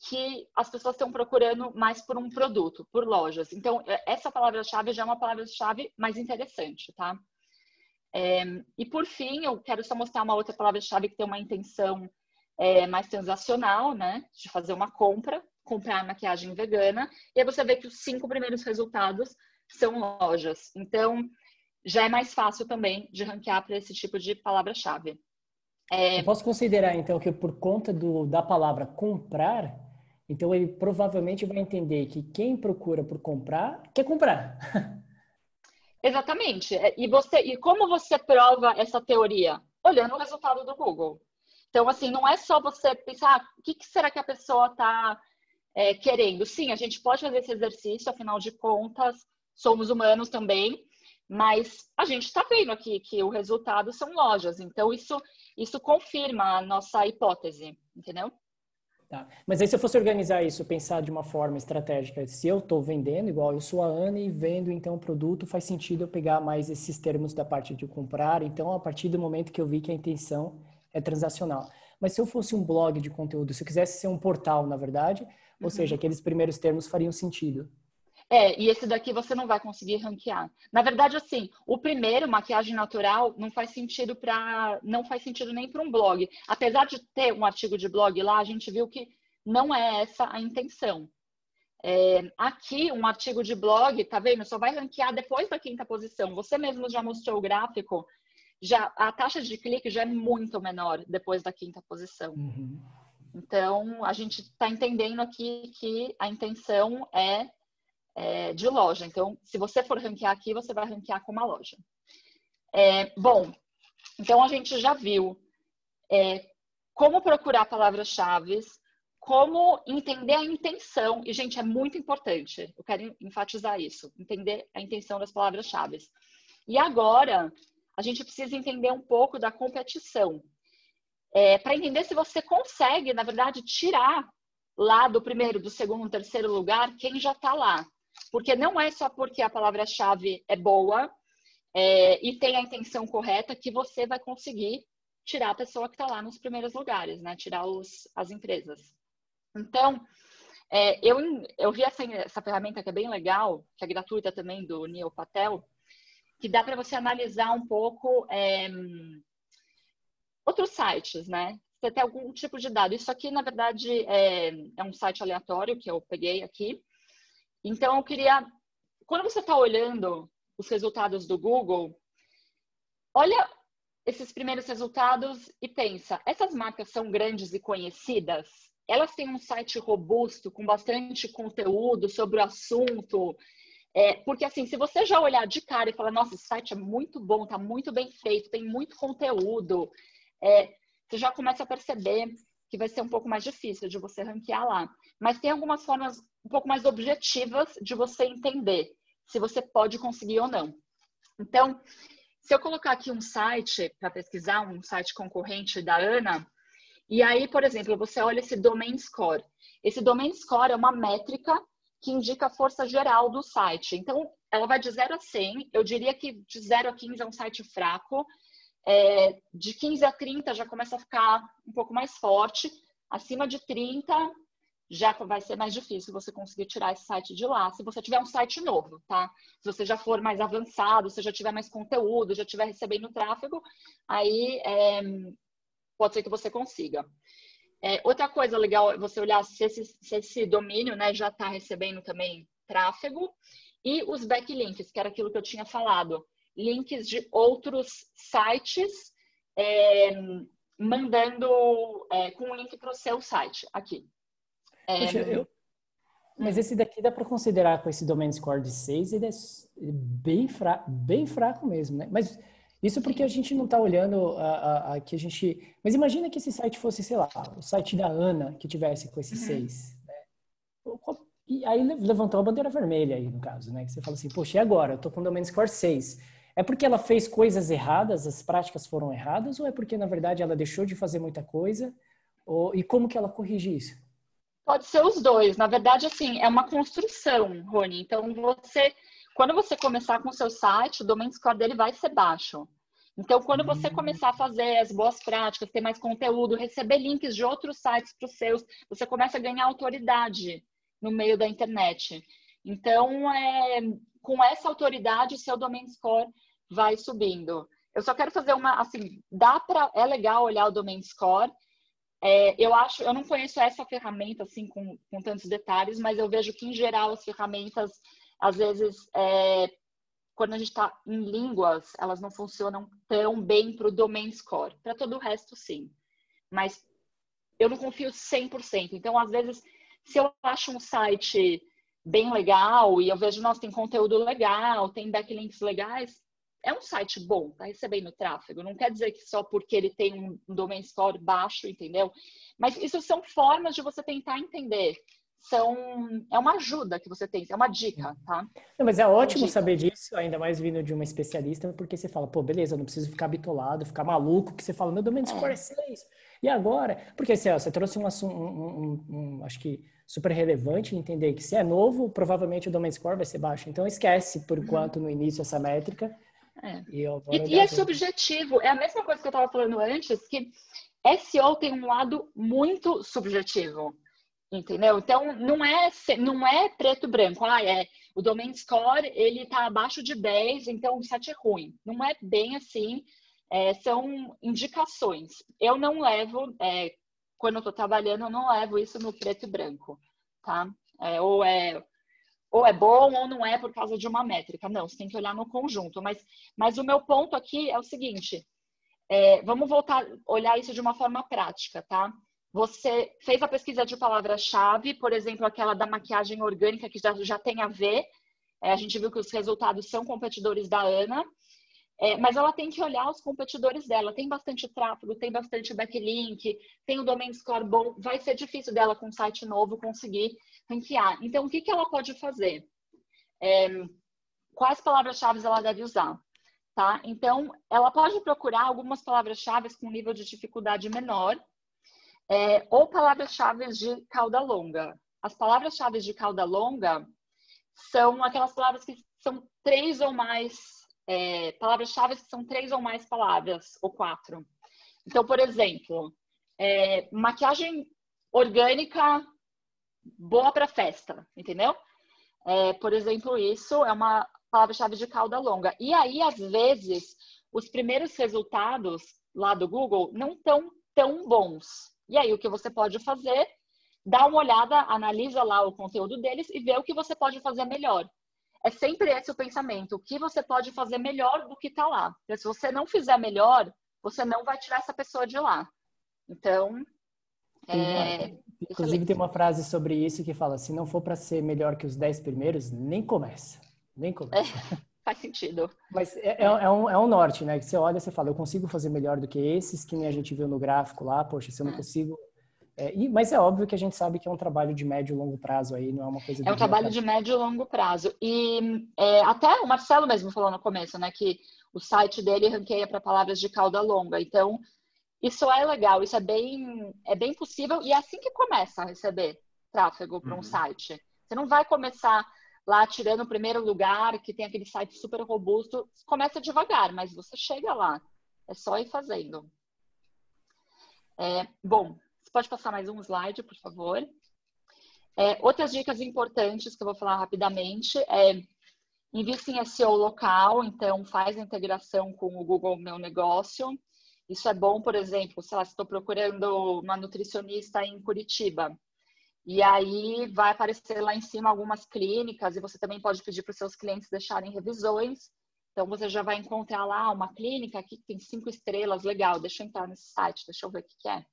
que as pessoas estão procurando mais por um produto, por lojas. Então, essa palavra-chave já é uma palavra-chave mais interessante, tá? E por fim, eu quero só mostrar uma outra palavra-chave que tem uma intenção mais transacional, né? De fazer uma comprar maquiagem vegana. E aí você vê que os 5 primeiros resultados são lojas. Então, já é mais fácil também de ranquear para esse tipo de palavra-chave. Eu posso considerar, então, que por conta da palavra comprar, então ele provavelmente vai entender que quem procura por comprar, quer comprar. Exatamente. E como você prova essa teoria? Olhando o resultado do Google. Então, assim, não é só você pensar, o que será que a pessoa está querendo? Sim, a gente pode fazer esse exercício, afinal de contas, somos humanos também, mas a gente está vendo aqui que o resultado são lojas. Então, isso confirma a nossa hipótese, entendeu? Tá. Mas aí se eu fosse organizar isso, pensar de uma forma estratégica, se eu estou vendendo, igual eu sou a Ana e vendo então o produto, faz sentido eu pegar mais esses termos da parte de comprar, então a partir do momento que eu vi que a intenção é transacional. Mas se eu fosse um blog de conteúdo, se eu quisesse ser um portal, na verdade, ou seja, aqueles primeiros termos fariam sentido. E esse daqui você não vai conseguir ranquear. Na verdade, assim, o primeiro, maquiagem natural, não faz sentido nem para um blog. Apesar de ter um artigo de blog lá, a gente viu que não é essa a intenção. Aqui, um artigo de blog, tá vendo? Só vai ranquear depois da 5ª posição. Você mesmo já mostrou o gráfico, a taxa de clique já é muito menor depois da 5ª posição. Uhum. Então, a gente está entendendo aqui que a intenção é de loja. Então, se você for ranquear aqui, você vai ranquear com uma loja. Bom, então a gente já viu como procurar palavras-chave, como entender a intenção. E, gente, é muito importante. Eu quero enfatizar isso. Entender a intenção das palavras-chave. E agora, a gente precisa entender um pouco da competição. Para entender se você consegue, na verdade, tirar lá do primeiro, do segundo, terceiro lugar, quem já está lá. Porque não é só porque a palavra-chave é boa e tem a intenção correta que você vai conseguir tirar a pessoa que está lá nos primeiros lugares, né? Tirar as empresas. Então, eu vi essa ferramenta que é bem legal, que é gratuita também, do Neil Patel, que dá para você analisar um pouco outros sites, né? Você tem algum tipo de dado. Isso aqui, na verdade, é um site aleatório que eu peguei aqui. Então, eu queria... Quando você está olhando os resultados do Google, olha esses primeiros resultados e pensa, essas marcas são grandes e conhecidas? Elas têm um site robusto, com bastante conteúdo sobre o assunto? Porque, assim, se você já olhar de cara e falar, nossa, esse site é muito bom, está muito bem feito, tem muito conteúdo, você já começa a perceber que vai ser um pouco mais difícil de você ranquear lá. Mas tem algumas formas um pouco mais objetivas de você entender se você pode conseguir ou não. Então, se eu colocar aqui um site para pesquisar, um site concorrente da Ana, e aí, por exemplo, você olha esse Domain Score. Esse Domain Score é uma métrica que indica a força geral do site. Então, ela vai de 0 a 100. Eu diria que de 0 a 15 é um site fraco. De 15 a 30 já começa a ficar um pouco mais forte. Acima de 30 já vai ser mais difícil você conseguir tirar esse site de lá, se você tiver um site novo, tá? Se você já for mais avançado, se já tiver mais conteúdo, já estiver recebendo tráfego, aí pode ser que você consiga. Outra coisa legal é você olhar se esse domínio, né, já está recebendo também tráfego, e os backlinks, que era aquilo que eu tinha falado. Links de outros sites mandando com um link para o seu site aqui. Poxa, mas esse daqui dá para considerar com esse Domain Score de 6, ele é bem fraco mesmo, né? Mas isso porque a gente não está olhando que a gente... Mas imagina que esse site fosse, sei lá, o site da Ana que tivesse com esse 6, né? E aí levantou a bandeira vermelha aí, no caso, né? Que você fala assim, poxa, e agora? Eu tô com o Domain Score 6. É porque ela fez coisas erradas, as práticas foram erradas, ou é porque, na verdade, ela deixou de fazer muita coisa? E como que ela corrige isso? Pode ser os dois. Na verdade, assim, é uma construção, Rony. Então, quando você começar com o seu site, o domain score dele vai ser baixo. Então, quando você começar a fazer as boas práticas, ter mais conteúdo, receber links de outros sites para os seus, você começa a ganhar autoridade no meio da internet. Então, com essa autoridade, o seu domain score vai subindo. Eu só quero fazer assim, é legal olhar o domain score. Eu não conheço essa ferramenta assim com tantos detalhes, mas eu vejo que, em geral, as ferramentas, às vezes, quando a gente está em línguas, elas não funcionam tão bem para o domain score. Para todo o resto, sim. Mas eu não confio 100%. Então, às vezes, se eu acho um site bem legal e eu vejo, nossa, tem conteúdo legal, tem backlinks legais, é um site bom, tá recebendo tráfego. Não quer dizer que só porque ele tem um domain score baixo, entendeu? Mas isso são formas de você tentar entender. É uma ajuda que você tem, é uma dica, tá? Não, mas é ótimo saber disso, ainda mais vindo de uma especialista, porque você fala, pô, beleza, eu não preciso ficar bitolado, ficar maluco, que você fala, meu domain score é 6. E agora? Porque assim, ó, você trouxe um assunto, acho que super relevante entender que se é novo, provavelmente o domain score vai ser baixo. Então esquece, por enquanto, no início, essa métrica. E é subjetivo. É a mesma coisa que eu estava falando antes, que SEO tem um lado muito subjetivo. Entendeu? Então, não é preto e branco. O domain score, ele tá abaixo de 10, então o site é ruim. Não é bem assim. São indicações. Eu não levo, quando eu tô trabalhando, eu não levo isso no preto e branco, tá? Ou é bom ou não é por causa de uma métrica. Não, você tem que olhar no conjunto. Mas o meu ponto aqui é o seguinte, vamos voltar, olhar isso de uma forma prática, tá? Você fez a pesquisa de palavra-chave, por exemplo, aquela da maquiagem orgânica, que já tem a ver. A gente viu que os resultados são competidores da Ana, mas ela tem que olhar os competidores dela. Tem bastante tráfego, tem bastante backlink, tem o domain score bom. Vai ser difícil dela, com um site novo, conseguir ranquear. Então, o que ela pode fazer? Quais palavras-chave ela deve usar? Tá? Então, ela pode procurar algumas palavras-chave com nível de dificuldade menor, ou palavras-chave de cauda longa. As palavras-chave de cauda longa são aquelas palavras que são 3 ou mais, palavras-chave que são 3 ou mais palavras, ou 4. Então, por exemplo, maquiagem orgânica boa para festa, entendeu? Por exemplo, isso é uma palavra-chave de cauda longa. E aí, às vezes, os primeiros resultados lá do Google não estão tão bons. E aí, o que você pode fazer? Dá uma olhada, analisa lá o conteúdo deles e vê o que você pode fazer melhor. É sempre esse o pensamento. O que você pode fazer melhor do que está lá. Porque se você não fizer melhor, você não vai tirar essa pessoa de lá. Então, inclusive, tem uma frase sobre isso que fala, se não for para ser melhor que os 10 primeiros, nem começa. Nem começa. Faz sentido. Mas é um norte, né? Que você olha e você fala, eu consigo fazer melhor do que esses, que nem a gente viu no gráfico lá, poxa, se eu não consigo... mas é óbvio que a gente sabe que é um trabalho de médio e longo prazo aí, não é uma coisa... É um trabalho de médio e longo prazo. E até o Marcelo mesmo falou no começo, né? Que o site dele ranqueia para palavras de cauda longa. Então, isso é legal, isso é bem possível. E é assim que começa a receber tráfego para um site. Você não vai começar lá tirando o primeiro lugar, que tem aquele site super robusto. Começa devagar, mas você chega lá. É só ir fazendo. Bom, você pode passar mais um slide, por favor. Outras dicas importantes que eu vou falar rapidamente invista em SEO local, então faz a integração com o Google Meu Negócio. Isso é bom, por exemplo, sei lá, se estou procurando uma nutricionista em Curitiba. E aí vai aparecer lá em cima algumas clínicas e você também pode pedir para os seus clientes deixarem revisões. Então, você já vai encontrar lá uma clínica aqui que tem 5 estrelas, legal, deixa eu entrar nesse site, deixa eu ver o que é.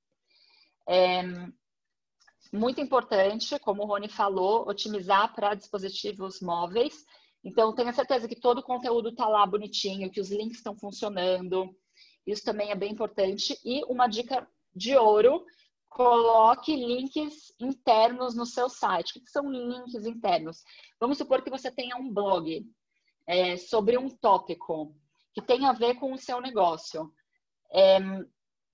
Muito importante, como o Rony falou, otimizar para dispositivos móveis. Então, tenha certeza que todo o conteúdo está lá bonitinho, que os links estão funcionando. Isso também é bem importante. E uma dica de ouro, coloque links internos no seu site. O que são links internos? Vamos supor que você tenha um blog sobre um tópico que tem a ver com o seu negócio.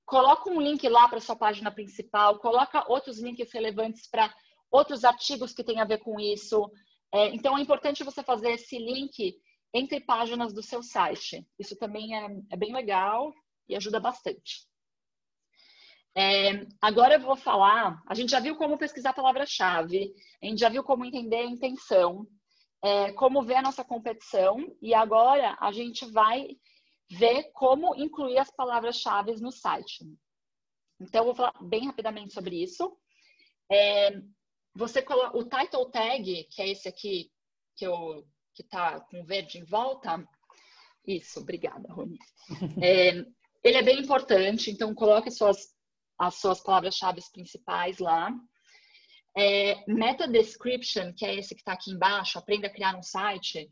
Coloca um link lá para a sua página principal, coloca outros links relevantes para outros artigos que tem a ver com isso. Então, é importante você fazer esse link entre páginas do seu site. Isso também é bem legal e ajuda bastante. Agora eu vou falar, a gente já viu como pesquisar a palavra-chave, a gente já viu como entender a intenção, como ver a nossa competição, e agora a gente vai ver como incluir as palavras-chave no site. Então, eu vou falar bem rapidamente sobre isso. Você coloca o title tag, que é esse aqui que que está com verde em volta. Isso, obrigada, Rony. Ele é bem importante, então coloque as suas palavras-chave principais lá. Meta Description, que é esse que está aqui embaixo, aprenda a criar um site.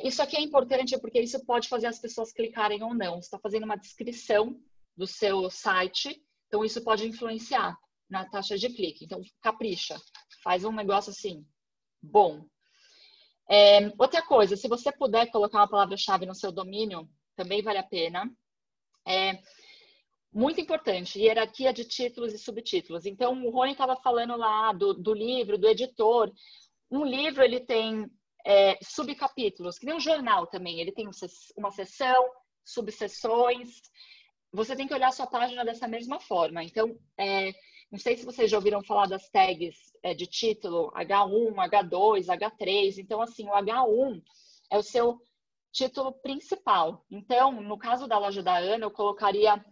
Isso aqui é importante porque isso pode fazer as pessoas clicarem ou não. Você está fazendo uma descrição do seu site, então isso pode influenciar na taxa de clique. Então, capricha, faz um negócio assim, bom. Outra coisa, se você puder colocar uma palavra-chave no seu domínio, também vale a pena. Muito importante, hierarquia de títulos e subtítulos. Então, o Rony estava falando lá do livro, do editor. Um livro, ele tem subcapítulos, que nem um jornal também. Ele tem uma seção, subseções. Você tem que olhar a sua página dessa mesma forma. Então, não sei se vocês já ouviram falar das tags de título H1, H2, H3. Então, assim, o H1 é o seu título principal. Então, no caso da loja da Ana, eu colocaria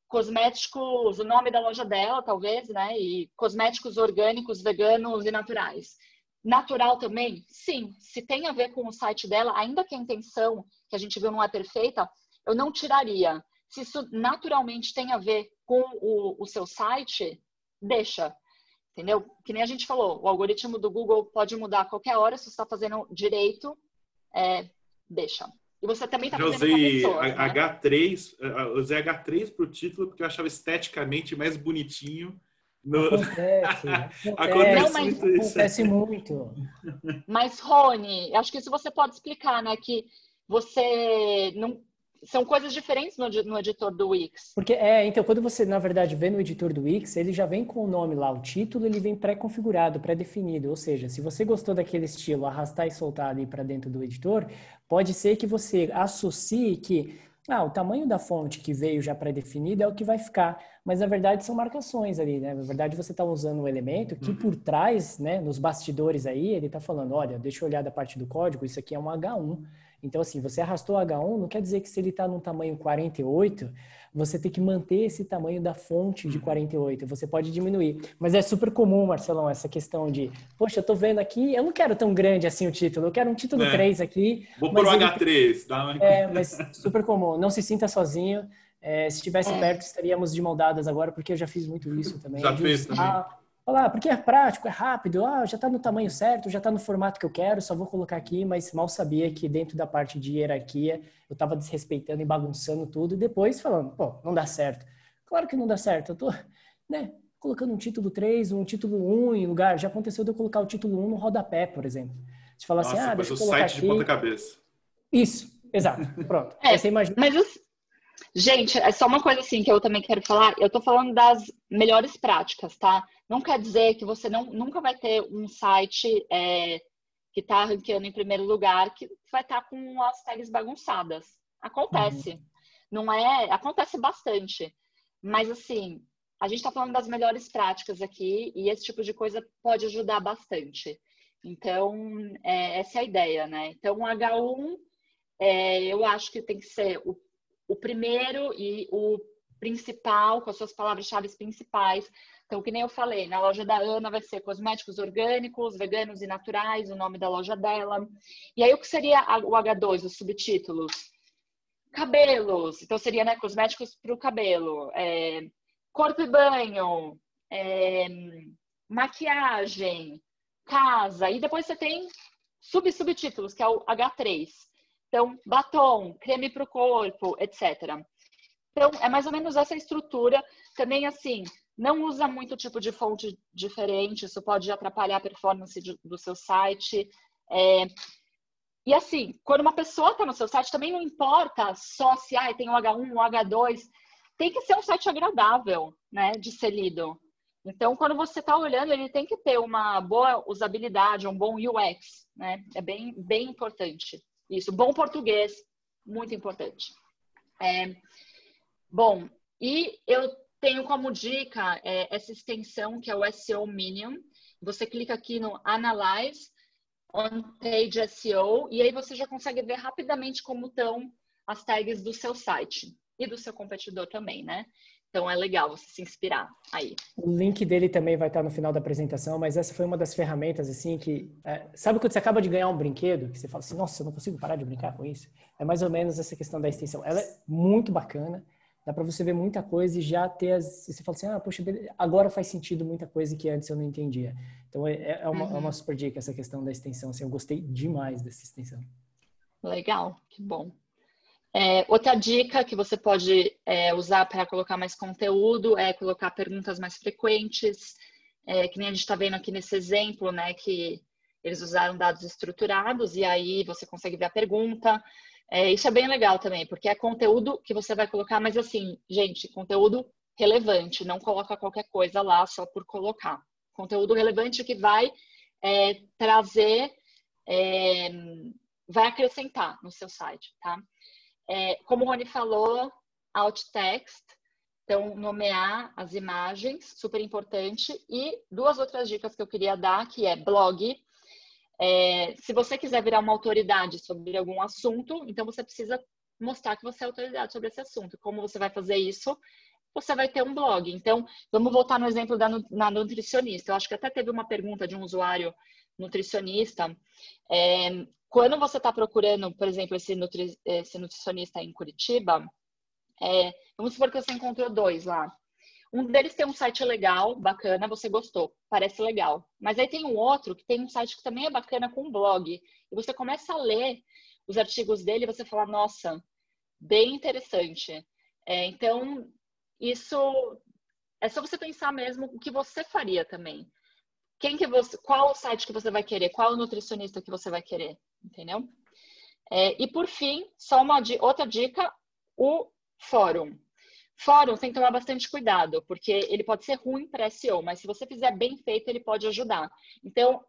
cosméticos, o nome da loja dela, talvez, né? E cosméticos orgânicos, veganos e naturais. Natural também? Sim. Se tem a ver com o site dela, ainda que a intenção que a gente viu não é perfeita, eu não tiraria. Se isso naturalmente tem a ver com o seu site, deixa. Entendeu? Que nem a gente falou, o algoritmo do Google pode mudar a qualquer hora. Se você está fazendo direito, deixa. E você também está fazendo com pessoas, né? H3, eu usei H3 para o título porque eu achava esteticamente mais bonitinho. Acontece muito. Mas, Rony, acho que isso você pode explicar, né? Que você não... São coisas diferentes no editor do Wix. Porque, então, quando você, na verdade, vê no editor do Wix, ele já vem com o nome lá, o título, ele vem pré-configurado, pré-definido. Ou seja, se você gostou daquele estilo, arrastar e soltar ali para dentro do editor, pode ser que você associe que o tamanho da fonte que veio já pré-definido é o que vai ficar. Mas, na verdade, são marcações ali, né? Na verdade, você está usando um elemento que por trás, né, nos bastidores aí, ele está falando, olha, deixa eu olhar da parte do código, isso aqui é um H1. Então, assim, você arrastou H1, não quer dizer que se ele está num tamanho 48, você tem que manter esse tamanho da fonte de 48. Você pode diminuir. Mas é super comum, Marcelão, essa questão de, poxa, eu tô vendo aqui, eu não quero tão grande assim o título, eu quero um título 3 aqui. Vou pôr o H3. Mas super comum. Não se sinta sozinho. Se estivesse perto, estaríamos de mão dadas agora, porque eu já fiz muito isso também. Já fez também. Olha, porque é prático, é rápido, já está no tamanho certo, já está no formato que eu quero, só vou colocar aqui, mas mal sabia que dentro da parte de hierarquia eu estava desrespeitando e bagunçando tudo e depois falando, pô, não dá certo. Claro que não dá certo, eu tô, colocando um título 3, um título 1 em lugar, já aconteceu de eu colocar o título 1 no rodapé, por exemplo. Você fala assim, deixa eu colocar site aqui. De ponta cabeça. Isso, exato, pronto. Você imagina... Gente, é só uma coisa assim que eu também quero falar. Eu tô falando das melhores práticas, tá? Não quer dizer que você nunca vai ter um site que tá ranqueando em primeiro lugar que vai estar com as tags bagunçadas. Acontece. Não é... Acontece bastante. Mas, assim, a gente tá falando das melhores práticas aqui e esse tipo de coisa pode ajudar bastante. Então, essa é a ideia, né? Então, o H1, eu acho que tem que ser o primeiro e o principal, com as suas palavras-chave principais. Então, que nem eu falei, na loja da Ana vai ser cosméticos orgânicos, veganos e naturais, o nome da loja dela. E aí, o que seria o H2, os subtítulos? Cabelos. Então, seria, né, cosméticos para o cabelo. Corpo e banho. Maquiagem. Casa. E depois você tem subtítulos, que é o H3. Então, batom, creme para o corpo, etc. Então, é mais ou menos essa estrutura. Também, assim, não usa muito tipo de fonte diferente, isso pode atrapalhar a performance do seu site. E, assim, quando uma pessoa está no seu site, também não importa só se tem o H1 ou H2, tem que ser um site agradável, né, de ser lido. Então, quando você está olhando, ele tem que ter uma boa usabilidade, um bom UX, né? É bem, bem importante. Isso, bom português, muito importante. Bom, e eu tenho como dica essa extensão que é o SEO Minion. Você clica aqui no Analyze on Page SEO e aí você já consegue ver rapidamente como estão as tags do seu site e do seu competidor também, né? Então é legal você se inspirar aí. O link dele também vai estar no final da apresentação, mas essa foi uma das ferramentas, assim, que... sabe quando você acaba de ganhar um brinquedo, que você fala assim, nossa, eu não consigo parar de brincar com isso? É mais ou menos essa questão da extensão. Ela é muito bacana, dá para você ver muita coisa e já ter você fala assim, poxa, agora faz sentido muita coisa que antes eu não entendia. Então é uma super dica essa questão da extensão, assim, eu gostei demais dessa extensão. Legal, que bom. Outra dica que você pode usar para colocar mais conteúdo é colocar perguntas mais frequentes, que nem a gente está vendo aqui nesse exemplo, né, que eles usaram dados estruturados e aí você consegue ver a pergunta. Isso é bem legal também, porque é conteúdo que você vai colocar, mas assim, gente, conteúdo relevante, não coloca qualquer coisa lá só por colocar. Conteúdo relevante que vai trazer, vai acrescentar no seu site, tá? Como o Rony falou, alt text, então nomear as imagens, super importante. E duas outras dicas que eu queria dar, que é blog. Se você quiser virar uma autoridade sobre algum assunto, então você precisa mostrar que você é autoridade sobre esse assunto. Como você vai fazer isso? Você vai ter um blog. Então, vamos voltar no exemplo da nutricionista. Eu acho que até teve uma pergunta de um usuário nutricionista. Quando você está procurando, por exemplo, esse nutricionista em Curitiba, vamos supor que você encontrou 2 lá. Um deles tem um site legal, bacana, você gostou, parece legal. Mas aí tem um outro que tem um site que também é bacana com um blog. E você começa a ler os artigos dele e você fala, nossa, bem interessante. Então, isso é só você pensar mesmo o que você faria também. Qual o site que você vai querer? Qual o nutricionista que você vai querer? Entendeu? E por fim, só outra dica, o fórum. Fórum tem que tomar bastante cuidado, porque ele pode ser ruim para SEO, mas se você fizer bem feito, ele pode ajudar. Então,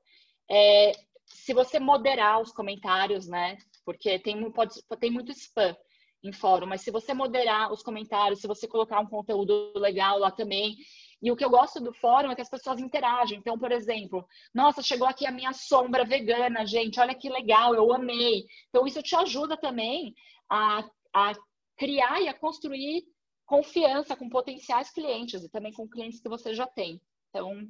se você moderar os comentários, né? Porque tem muito spam em fórum, mas se você moderar os comentários, se você colocar um conteúdo legal lá também. E o que eu gosto do fórum é que as pessoas interagem. Então, por exemplo, nossa, chegou aqui a minha sombra vegana, gente, olha que legal, eu amei. Então, isso te ajuda também a criar e a construir confiança com potenciais clientes e também com clientes que você já tem. Então,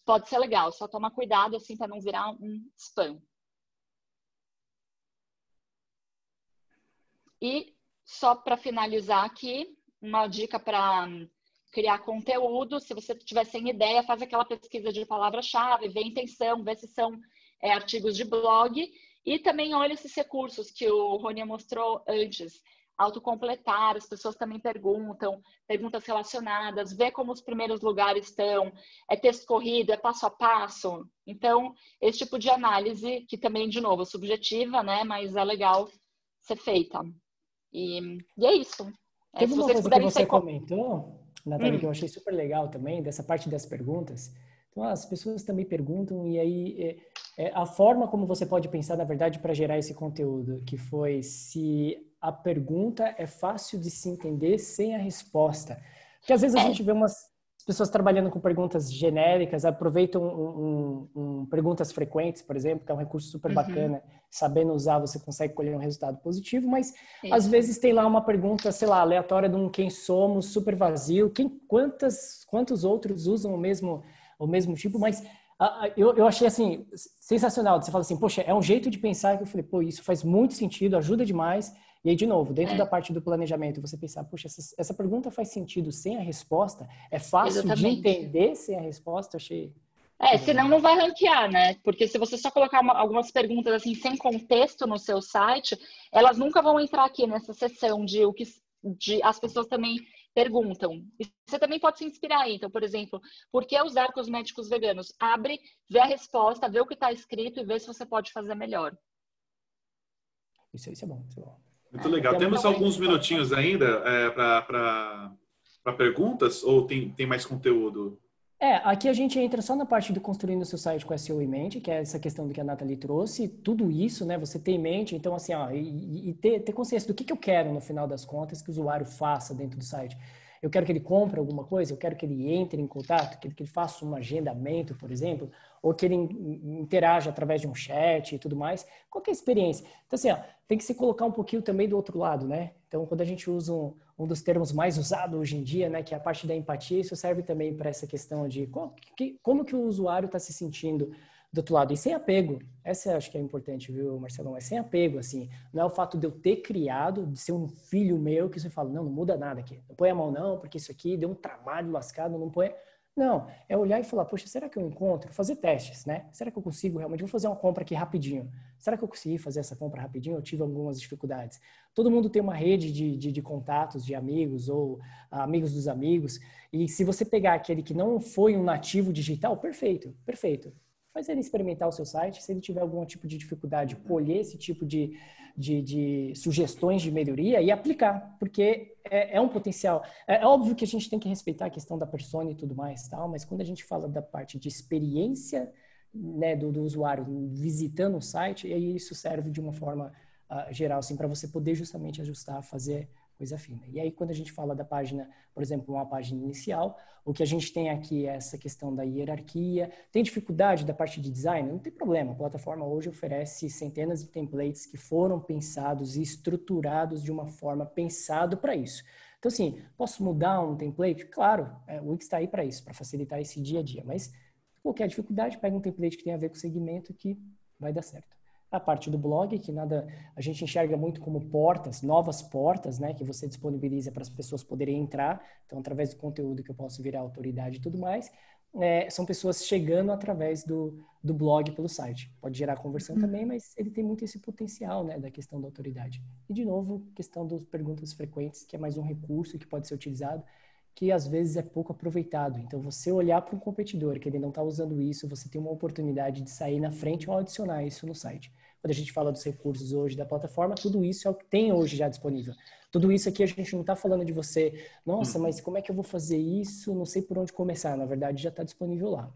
pode ser legal, só tomar cuidado assim para não virar um spam. E só para finalizar aqui, uma dica para criar conteúdo. Se você tiver sem ideia, faz aquela pesquisa de palavra-chave, vê a intenção, vê se são artigos de blog e também olha esses recursos que o Rony mostrou antes. Autocompletar, as pessoas também perguntam, perguntas relacionadas, vê como os primeiros lugares estão, é texto corrido, é passo a passo. Então, esse tipo de análise, que também, de novo, é subjetiva, né? Mas é legal ser feita. E é isso. Teve uma coisa que você comentou, Nathalie, que eu achei super legal também, dessa parte das perguntas. Então, as pessoas também perguntam, e aí a forma como você pode pensar, na verdade, para gerar esse conteúdo, que foi se a pergunta é fácil de se entender sem a resposta. Porque às vezes a gente vê umas pessoas trabalhando com perguntas genéricas, aproveitam perguntas frequentes, por exemplo, que é um recurso super bacana. Sabendo usar, você consegue colher um resultado positivo, mas às vezes tem lá uma pergunta, sei lá, aleatória de um quem somos, super vazio. Quantos outros usam o mesmo tipo? Mas eu achei assim, sensacional. Você fala assim, poxa, é um jeito de pensar que eu falei, pô, isso faz muito sentido, ajuda demais. E aí, de novo, dentro da parte do planejamento, você pensar, poxa, essa pergunta faz sentido sem a resposta? É fácil de entender sem a resposta? Achei... senão não vai ranquear, né? Porque se você só colocar algumas perguntas assim, sem contexto no seu site, elas nunca vão entrar aqui nessa seção de o que as pessoas também perguntam. E você também pode se inspirar aí. Então, por exemplo, por que usar cosméticos veganos? Abre, vê a resposta, vê o que está escrito e vê se você pode fazer melhor. Isso é bom, isso é bom. Muito legal. Temos alguns minutinhos ainda para perguntas ou tem mais conteúdo? Aqui a gente entra só na parte do construindo o seu site com SEO em mente, que é essa questão do que a Nathalie trouxe, tudo isso, né, você ter em mente, então assim, e ter consciência do que eu quero no final das contas que o usuário faça dentro do site. Eu quero que ele compre alguma coisa, eu quero que ele entre em contato, que ele faça um agendamento, por exemplo, ou que ele interaja através de um chat e tudo mais. Qual que é a experiência? Então assim, tem que se colocar um pouquinho também do outro lado, né? Então quando a gente usa um dos termos mais usados hoje em dia, né, que é a parte da empatia. Isso serve também para essa questão de como que o usuário está se sentindo do outro lado. E sem apego. Essa eu acho que é importante, viu, Marcelão? É sem apego, assim. Não é o fato de eu ter criado, de ser um filho meu, que você fala, não muda nada aqui. Não põe a mão não, porque isso aqui deu um trabalho lascado, não põe... Não, é olhar e falar, poxa, será que eu encontro? Fazer testes, né? Será que eu consigo realmente? Vou fazer uma compra aqui rapidinho. Será que eu consegui fazer essa compra rapidinho? Eu tive algumas dificuldades. Todo mundo tem uma rede de contatos, de amigos ou amigos dos amigos. E se você pegar aquele que não foi um nativo digital, perfeito, perfeito. Faz ele experimentar o seu site. Se ele tiver algum tipo de dificuldade, colher esse tipo de sugestões de melhoria e aplicar, porque é um potencial. É óbvio que a gente tem que respeitar a questão da persona e tudo mais, tal, mas quando a gente fala da parte de experiência, né, do usuário visitando o site, e aí isso serve de uma forma geral, assim, para você poder justamente ajustar, fazer coisa fina. E aí, quando a gente fala da página, por exemplo, uma página inicial, o que a gente tem aqui é essa questão da hierarquia. Tem dificuldade da parte de design? Não tem problema. A plataforma hoje oferece centenas de templates que foram pensados e estruturados de uma forma pensado para isso. Então, assim, posso mudar um template? Claro, o Wix está aí para isso, para facilitar esse dia a dia. Mas qualquer dificuldade, pega um template que tem a ver com o segmento que vai dar certo. A parte do blog, que a gente enxerga muito como portas, novas portas, né, que você disponibiliza para as pessoas poderem entrar, então através do conteúdo que eu posso virar autoridade e tudo mais, são pessoas chegando através do blog pelo site. Pode gerar conversão também, mas ele tem muito esse potencial, né, da questão da autoridade. E de novo, questão das perguntas frequentes, que é mais um recurso que pode ser utilizado, que às vezes é pouco aproveitado. Então, você olhar para um competidor que ele não está usando isso, você tem uma oportunidade de sair na frente ou adicionar isso no site. Quando a gente fala dos recursos hoje da plataforma, tudo isso é o que tem hoje já disponível. Tudo isso aqui a gente não está falando de você, nossa, mas como é que eu vou fazer isso? Não sei por onde começar. Na verdade, já está disponível lá.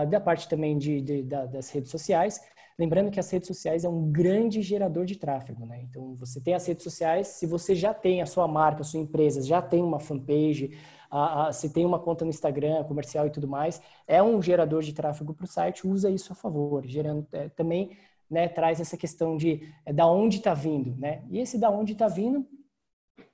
Da parte também das redes sociais, lembrando que as redes sociais é um grande gerador de tráfego, né? Então, você tem as redes sociais, se você já tem a sua marca, a sua empresa, já tem uma fanpage, se tem uma conta no Instagram, comercial e tudo mais, é um gerador de tráfego para o site, usa isso a favor, gerando também, né, traz essa questão de da onde está vindo, né? E esse da onde está vindo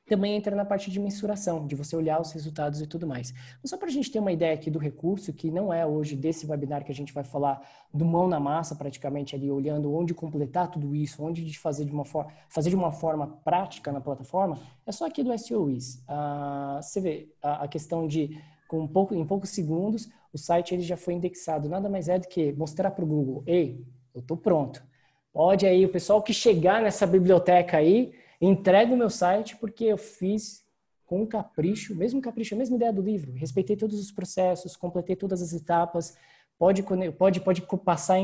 também entra na parte de mensuração, de você olhar os resultados e tudo mais. Mas só para a gente ter uma ideia aqui do recurso, que não é hoje desse webinar que a gente vai falar do mão na massa, praticamente ali, olhando onde completar tudo isso, onde de fazer de uma forma prática na plataforma, é só aqui do SEO Wiz. Você vê a questão de, em poucos segundos, o site ele já foi indexado. Nada mais é do que mostrar para o Google, ei, eu estou pronto. Pode aí, o pessoal que chegar nessa biblioteca aí, entrega o meu site porque eu fiz com capricho, a mesma ideia do livro. Respeitei todos os processos, completei todas as etapas, pode passar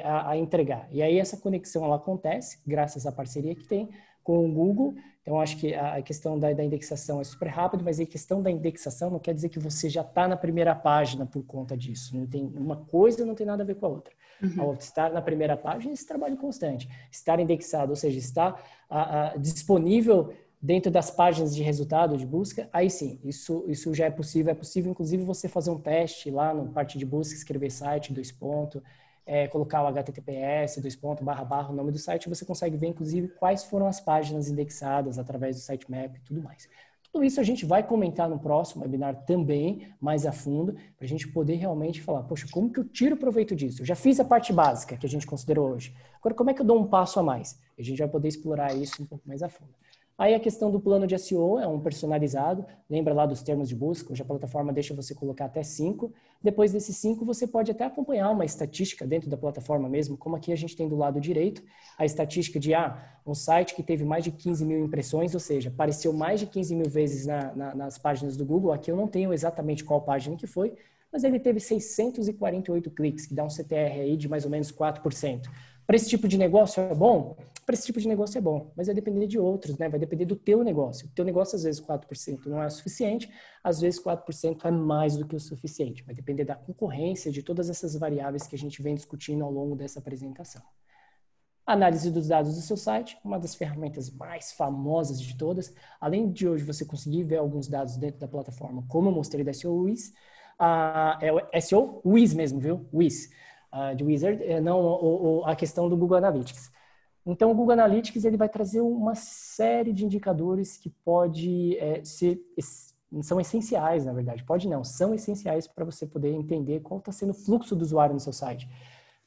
a entregar. E aí essa conexão ela acontece, graças à parceria que tem com o Google. Então, acho que a questão da indexação é super rápido, mas a questão da indexação não quer dizer que você já está na primeira página por conta disso. Não tem, uma coisa não tem nada a ver com a outra. Ao estar na primeira página, esse trabalho constante. Estar indexado, ou seja, estar disponível dentro das páginas de resultado, de busca, aí sim, isso já é possível. É possível, inclusive, você fazer um teste lá na parte de busca, escrever site, colocar o HTTPS, o nome do site, você consegue ver, inclusive, quais foram as páginas indexadas através do sitemap e tudo mais. Tudo isso a gente vai comentar no próximo webinar também, mais a fundo, para a gente poder realmente falar, poxa, como que eu tiro proveito disso? Eu já fiz a parte básica que a gente considerou hoje. Agora, como é que eu dou um passo a mais? A gente vai poder explorar isso um pouco mais a fundo. Aí a questão do plano de SEO é um personalizado, lembra lá dos termos de busca, hoje a plataforma deixa você colocar até 5. Depois desses 5, você pode até acompanhar uma estatística dentro da plataforma mesmo, como aqui a gente tem do lado direito, a estatística de um site que teve mais de 15 mil impressões, ou seja, apareceu mais de 15 mil vezes nas páginas do Google. Aqui eu não tenho exatamente qual página que foi, mas ele teve 648 cliques, que dá um CTR aí de mais ou menos 4%. Para esse tipo de negócio é bom? Para esse tipo de negócio é bom, mas vai depender de outros, né? Vai depender do teu negócio. O teu negócio, às vezes, 4% não é o suficiente, às vezes 4% é mais do que o suficiente. Vai depender da concorrência, de todas essas variáveis que a gente vem discutindo ao longo dessa apresentação. Análise dos dados do seu site, uma das ferramentas mais famosas de todas. Além de hoje você conseguir ver alguns dados dentro da plataforma, como eu mostrei da SEO Wiz, é o SEO Wiz mesmo, viu? Wiz. De Wizard, não a questão do Google Analytics. Então, o Google Analytics ele vai trazer uma série de indicadores que são essenciais, na verdade. Pode não, são essenciais para você poder entender qual está sendo o fluxo do usuário no seu site.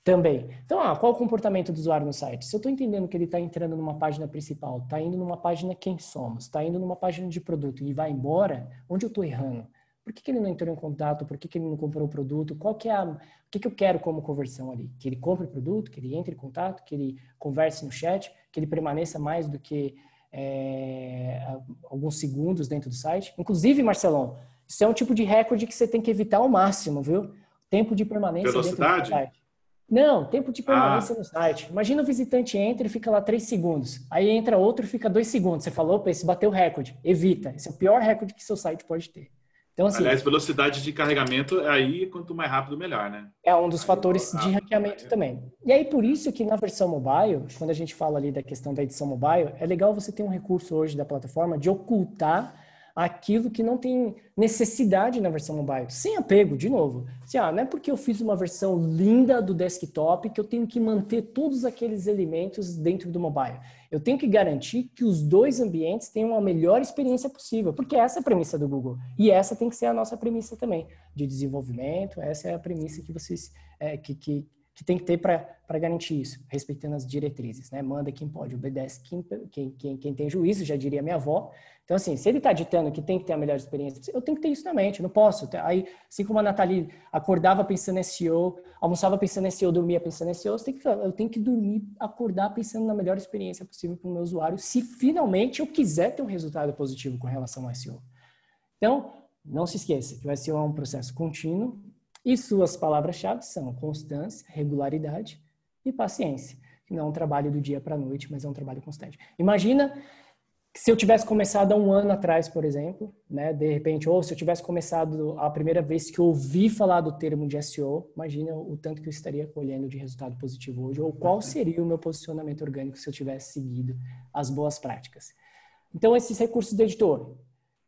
Também. Então, qual o comportamento do usuário no site? Se eu estou entendendo que ele está entrando numa página principal, está indo numa página Quem Somos, está indo numa página de produto e vai embora, onde eu estou errando? Por que ele não entrou em contato? Por que ele não comprou o produto? O que eu quero como conversão ali? Que ele compre o produto, que ele entre em contato, que ele converse no chat, que ele permaneça mais do que alguns segundos dentro do site. Inclusive, Marcelão, isso é um tipo de recorde que você tem que evitar ao máximo, viu? Tempo de permanência Velocidade? dentro do site. Não, tempo de permanência no site. Imagina o visitante entra e fica lá 3 segundos. Aí entra outro e fica 2 segundos. Você falou, opa, esse bateu o recorde. Evita. Esse é o pior recorde que seu site pode ter. Então, assim, aliás, velocidade de carregamento, aí quanto mais rápido, melhor, né? é um dos fatores de ranqueamento também. E aí, por isso que na versão mobile, quando a gente fala ali da questão da edição mobile, é legal você ter um recurso hoje da plataforma de ocultar aquilo que não tem necessidade na versão mobile. Sem apego, de novo. Assim, não é porque eu fiz uma versão linda do desktop que eu tenho que manter todos aqueles elementos dentro do mobile. Eu tenho que garantir que os dois ambientes tenham a melhor experiência possível, porque essa é a premissa do Google. E essa tem que ser a nossa premissa também, de desenvolvimento. Essa é a premissa que vocês que tem que ter para garantir isso, respeitando as diretrizes, né? Manda quem pode, obedece quem tem juízo, já diria minha avó. Então, assim, se ele está ditando que tem que ter a melhor experiência, eu tenho que ter isso na mente, eu não posso. Aí, assim como a Nathalie acordava pensando em SEO, almoçava pensando em SEO, dormia pensando em SEO, eu tenho que dormir, acordar pensando na melhor experiência possível para o meu usuário, se finalmente eu quiser ter um resultado positivo com relação ao SEO. Então, não se esqueça que o SEO é um processo contínuo e suas palavras-chave são constância, regularidade e paciência. Que não é um trabalho do dia para a noite, mas é um trabalho constante. Imagina se eu tivesse começado há 1 ano atrás, por exemplo, né, de repente, ou se eu tivesse começado a primeira vez que eu ouvi falar do termo de SEO, imagina o tanto que eu estaria colhendo de resultado positivo hoje, ou qual seria o meu posicionamento orgânico se eu tivesse seguido as boas práticas. Então, esses recursos do editor,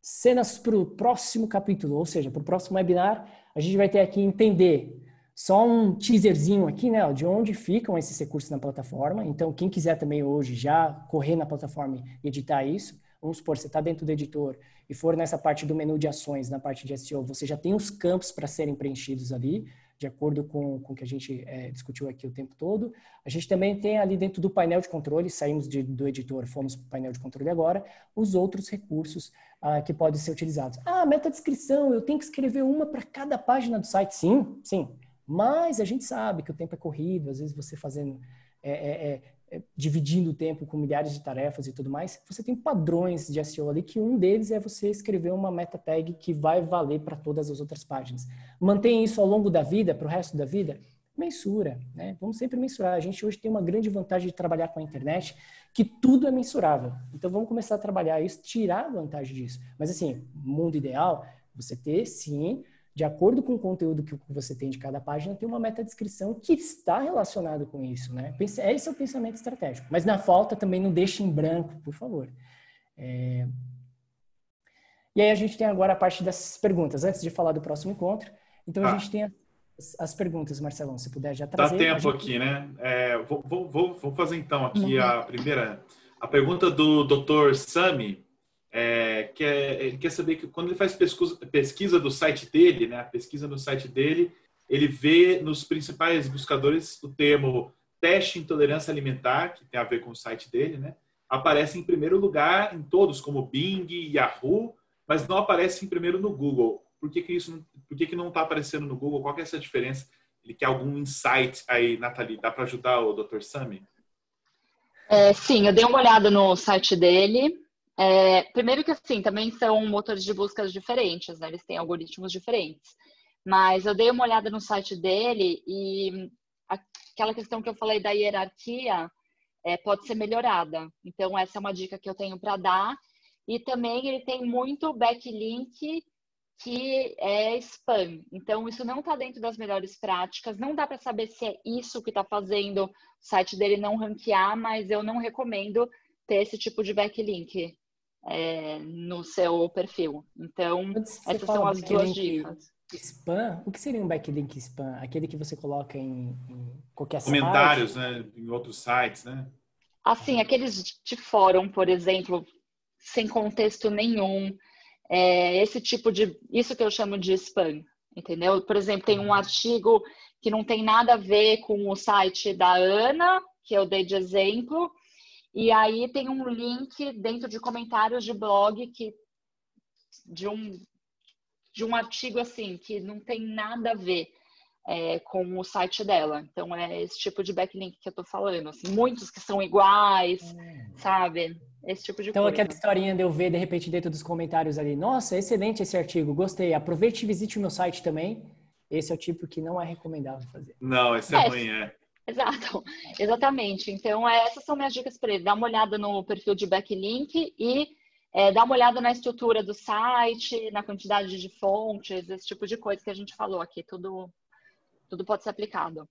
cenas para o próximo capítulo, ou seja, para o próximo webinar, a gente vai ter aqui entender só um teaserzinho aqui, né, de onde ficam esses recursos na plataforma. Então, quem quiser também hoje já correr na plataforma e editar isso, vamos supor, você está dentro do editor e for nessa parte do menu de ações, na parte de SEO, você já tem os campos para serem preenchidos ali, de acordo com o que a gente discutiu aqui o tempo todo. A gente também tem ali dentro do painel de controle, saímos do editor, fomos para o painel de controle agora, os outros recursos que podem ser utilizados. Meta-descrição, eu tenho que escrever uma para cada página do site. Sim, sim. Mas a gente sabe que o tempo é corrido, às vezes você fazendo, dividindo o tempo com milhares de tarefas e tudo mais, você tem padrões de SEO ali, que um deles é você escrever uma meta tag que vai valer para todas as outras páginas. Mantém isso ao longo da vida, para o resto da vida? Mensura, né? Vamos sempre mensurar. A gente hoje tem uma grande vantagem de trabalhar com a internet, que tudo é mensurável. Então vamos começar a trabalhar isso, tirar a vantagem disso. Mas assim, mundo ideal, você ter, sim, de acordo com o conteúdo que você tem de cada página, tem uma meta-descrição que está relacionada com isso, né? Esse é o pensamento estratégico. Mas na falta também não deixe em branco, por favor. E aí a gente tem agora a parte das perguntas, antes de falar do próximo encontro. Então a gente tem as perguntas, Marcelão, se puder já trazer. Dá tempo aqui, né? Vou fazer então aqui a primeira. A pergunta do Dr. Sami. Ele quer saber que quando ele faz pesquisa do site dele, né, a pesquisa no site dele, ele vê nos principais buscadores o termo teste intolerância alimentar, que tem a ver com o site dele, né, aparece em primeiro lugar em todos, como Bing, Yahoo, mas não aparece em primeiro no Google. Por que não está aparecendo no Google? Qual que é essa diferença? Ele quer algum insight aí, Nathalie? Dá para ajudar o Dr. Sami? Sim, eu dei uma olhada no site dele. Primeiro que assim, também são motores de busca diferentes, né? Eles têm algoritmos diferentes. Mas eu dei uma olhada no site dele e aquela questão que eu falei da hierarquia pode ser melhorada. Então, essa é uma dica que eu tenho para dar. E também ele tem muito backlink que é spam. Então, isso não está dentro das melhores práticas. Não dá para saber se é isso que está fazendo o site dele não ranquear, mas eu não recomendo ter esse tipo de backlink no seu perfil. Então, essas são as 2 dicas. Spam? O que seria um backlink spam? Aquele que você coloca em qualquer comentários, site? né, em outros sites, né? Assim, aqueles de fórum, por exemplo, sem contexto nenhum, isso que eu chamo de spam, entendeu? Por exemplo, tem um artigo que não tem nada a ver com o site da Ana, que eu dei de exemplo, e aí tem um link dentro de comentários de blog de um artigo assim, que não tem nada a ver com o site dela. Então, é esse tipo de backlink que eu tô falando. Assim, muitos que são iguais, sabe? Esse tipo de Então, coisa. aquela historinha de eu ver, de repente, dentro dos comentários ali, nossa, excelente esse artigo, gostei, aproveite e visite o meu site também. Esse é o tipo que não é recomendável fazer. Não, esse é ruim, Exato, exatamente. Então, essas são minhas dicas para ele. Dá uma olhada no perfil de backlink e dá uma olhada na estrutura do site, na quantidade de fontes, esse tipo de coisa que a gente falou aqui. Tudo pode ser aplicado.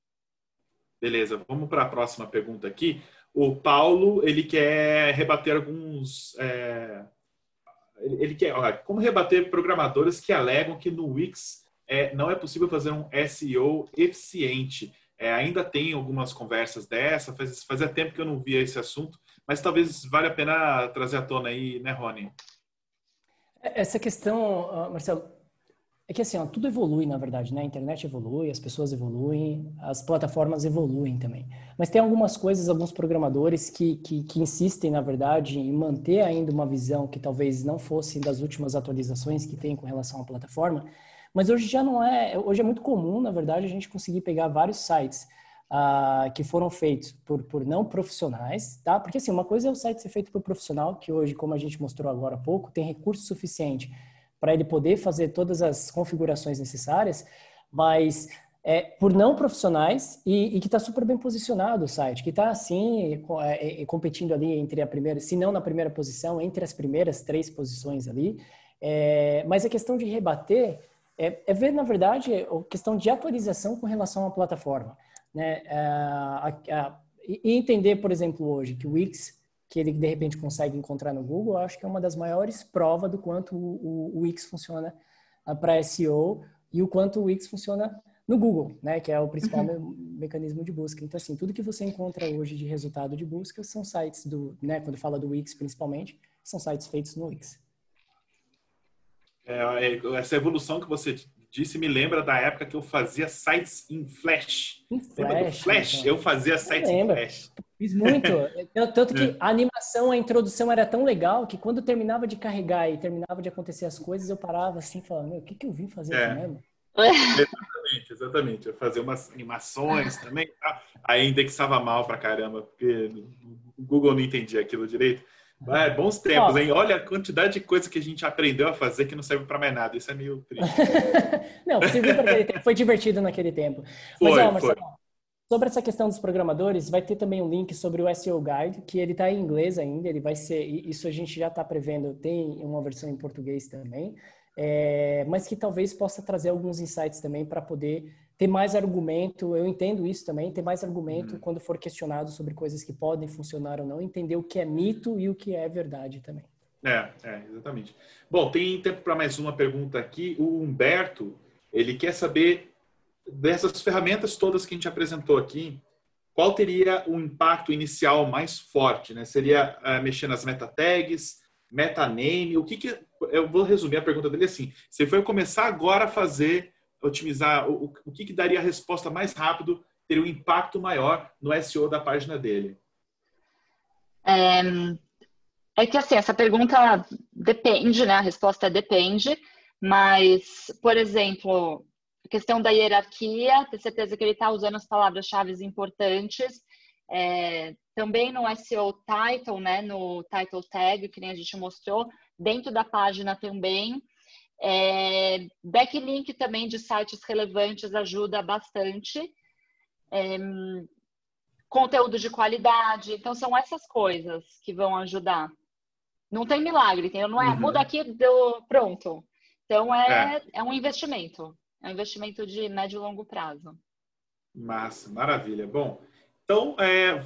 Beleza, vamos para a próxima pergunta aqui. O Paulo, ele quer rebater alguns... ele quer, como rebater programadores que alegam que no Wix não é possível fazer um SEO eficiente. Ainda tem algumas conversas dessa, fazia tempo que eu não via esse assunto, mas talvez valha a pena trazer à tona aí, né, Rony? Essa questão, Marcelo, é que assim, tudo evolui, na verdade, né? A internet evolui, as pessoas evoluem, as plataformas evoluem também. Mas tem algumas coisas, alguns programadores que insistem, na verdade, em manter ainda uma visão que talvez não fosse das últimas atualizações que tem com relação à plataforma. Mas hoje já não é, hoje é muito comum, na verdade, a gente conseguir pegar vários sites que foram feitos por não profissionais, tá? Porque assim, uma coisa é o site ser feito por profissional, que hoje, como a gente mostrou agora há pouco, tem recurso suficiente para ele poder fazer todas as configurações necessárias, mas por não profissionais e que está super bem posicionado o site, que está assim, competindo ali entre a primeira, se não na primeira posição, entre as primeiras 3 posições ali. Mas a questão de rebater é ver, na verdade, a questão de atualização com relação à plataforma, né? E entender, por exemplo, hoje, que o Wix, que ele de repente consegue encontrar no Google, eu acho que é uma das maiores provas do quanto o Wix funciona para SEO e o quanto o Wix funciona no Google, né? Que é o principal mecanismo de busca. Então, assim, tudo que você encontra hoje de resultado de busca são sites né? Quando fala do Wix, principalmente, são sites feitos no Wix. Essa evolução que você disse me lembra da época que eu fazia sites em Flash. Lembra do Flash? Então. Eu fazia sites em Flash. Fiz muito. Tanto que a animação, a introdução era tão legal que quando terminava de carregar e terminava de acontecer as coisas, eu parava assim, falando, o que eu vim fazer aqui mesmo? Exatamente. Eu fazia umas animações também. Tá? Aí indexava mal pra caramba, porque o Google não entendia aquilo direito. Bons tempos, hein? Olha a quantidade de coisa que a gente aprendeu a fazer que não serve para mais nada. Isso é meio triste. Não, serviu para aquele tempo. Foi divertido naquele tempo. Mas, Marcelo, sobre essa questão dos programadores, vai ter também um link sobre o SEO Guide, que ele está em inglês ainda. Ele vai ser, isso a gente já está prevendo, tem uma versão em português também, mas que talvez possa trazer alguns insights também para poder ter mais argumento, eu entendo isso também, ter mais argumento quando for questionado sobre coisas que podem funcionar ou não, entender o que é mito e o que é verdade também. Exatamente. Bom, tem tempo para mais uma pergunta aqui. O Humberto, ele quer saber dessas ferramentas todas que a gente apresentou aqui, qual teria o impacto inicial mais forte, né? Seria mexer nas meta tags, metaname, eu vou resumir a pergunta dele assim, se for começar agora a otimizar, o que daria a resposta mais rápido, teria um impacto maior no SEO da página dele? É que assim, essa pergunta depende, né? A resposta depende, mas, por exemplo, a questão da hierarquia, ter certeza que ele está usando as palavras-chave importantes, também no SEO title, né? No title tag, que nem a gente mostrou, dentro da página também. Backlink também de sites relevantes ajuda bastante. Conteúdo de qualidade. Então, são essas coisas que vão ajudar. Não tem milagre, entendeu? Não é muda aqui, deu pronto. Então, é um investimento. É um investimento de médio e longo prazo. Massa, maravilha. Bom, então,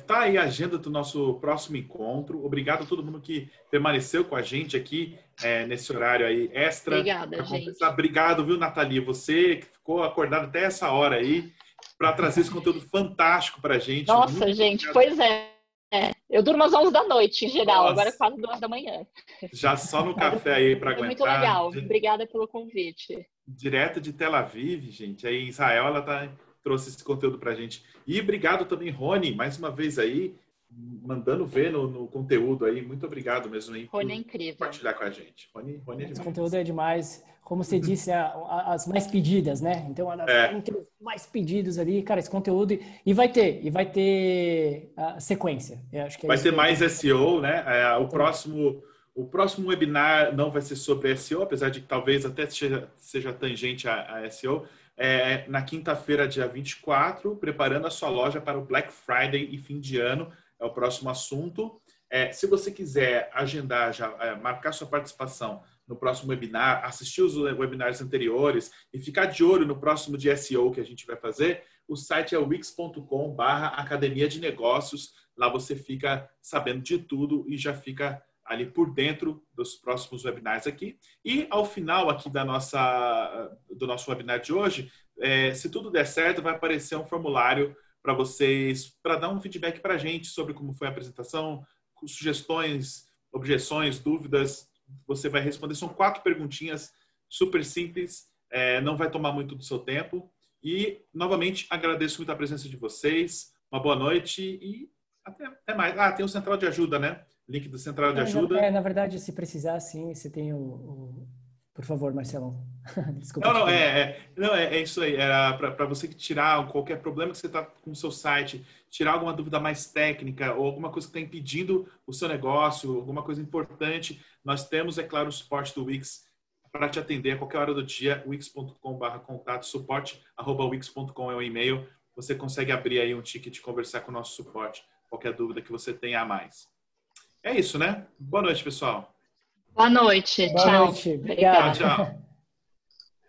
tá aí a agenda do nosso próximo encontro. Obrigado a todo mundo que permaneceu com a gente aqui nesse horário aí extra. Obrigada, gente. Obrigado, viu, Nathalie? Você que ficou acordado até essa hora aí para trazer esse conteúdo fantástico para a gente. Nossa, gente, pois é. Eu durmo às 11 da noite, em geral. Nossa. Agora é quase 2 da manhã. Já só no café aí para aguentar. Foi muito legal. Obrigada pelo convite. Direto de Tel Aviv, gente. Aí em Israel, ela trouxe esse conteúdo para a gente. E obrigado também, Rony, mais uma vez aí, mandando ver no conteúdo aí. Muito obrigado mesmo aí Rony é incrível. Compartilhar com a gente. Rony é demais. Esse conteúdo é demais. Como você disse, as mais pedidas, né? Então, entre os mais pedidos ali, cara, esse conteúdo. E vai ter a sequência. Eu acho que vai ter mais SEO, né? O próximo webinar não vai ser sobre SEO, apesar de que talvez até seja tangente a SEO. Na quinta-feira, dia 24, preparando a sua loja para o Black Friday e fim de ano. É o próximo assunto. Se você quiser agendar, marcar sua participação no próximo webinar, assistir os webinars anteriores e ficar de olho no próximo de SEO que a gente vai fazer, o site é wix.com/academia de negócios. Lá você fica sabendo de tudo e já fica ali por dentro dos próximos webinars aqui. E ao final aqui do nosso webinar de hoje, se tudo der certo, vai aparecer um formulário para vocês, para dar um feedback para a gente sobre como foi a apresentação, sugestões, objeções, dúvidas. Você vai responder. São 4 perguntinhas super simples, não vai tomar muito do seu tempo. E, novamente, agradeço muito a presença de vocês. Uma boa noite e até mais. Tem o Central de Ajuda, né? Link do Central de Ajuda. Na verdade, se precisar, sim, você tem Por favor, Marcelão. Desculpa. Não, é isso aí. Era para você que tirar qualquer problema que você está com o seu site, tirar alguma dúvida mais técnica ou alguma coisa que está impedindo o seu negócio, alguma coisa importante. Nós temos, é claro, o suporte do Wix para te atender a qualquer hora do dia. wix.com/contato, suporte@wix.com é o e-mail. Você consegue abrir aí um ticket e conversar com o nosso suporte. Qualquer dúvida que você tenha a mais. É isso, né? Boa noite, pessoal. Boa noite. Boa Tchau. noite. Obrigado. Tchau.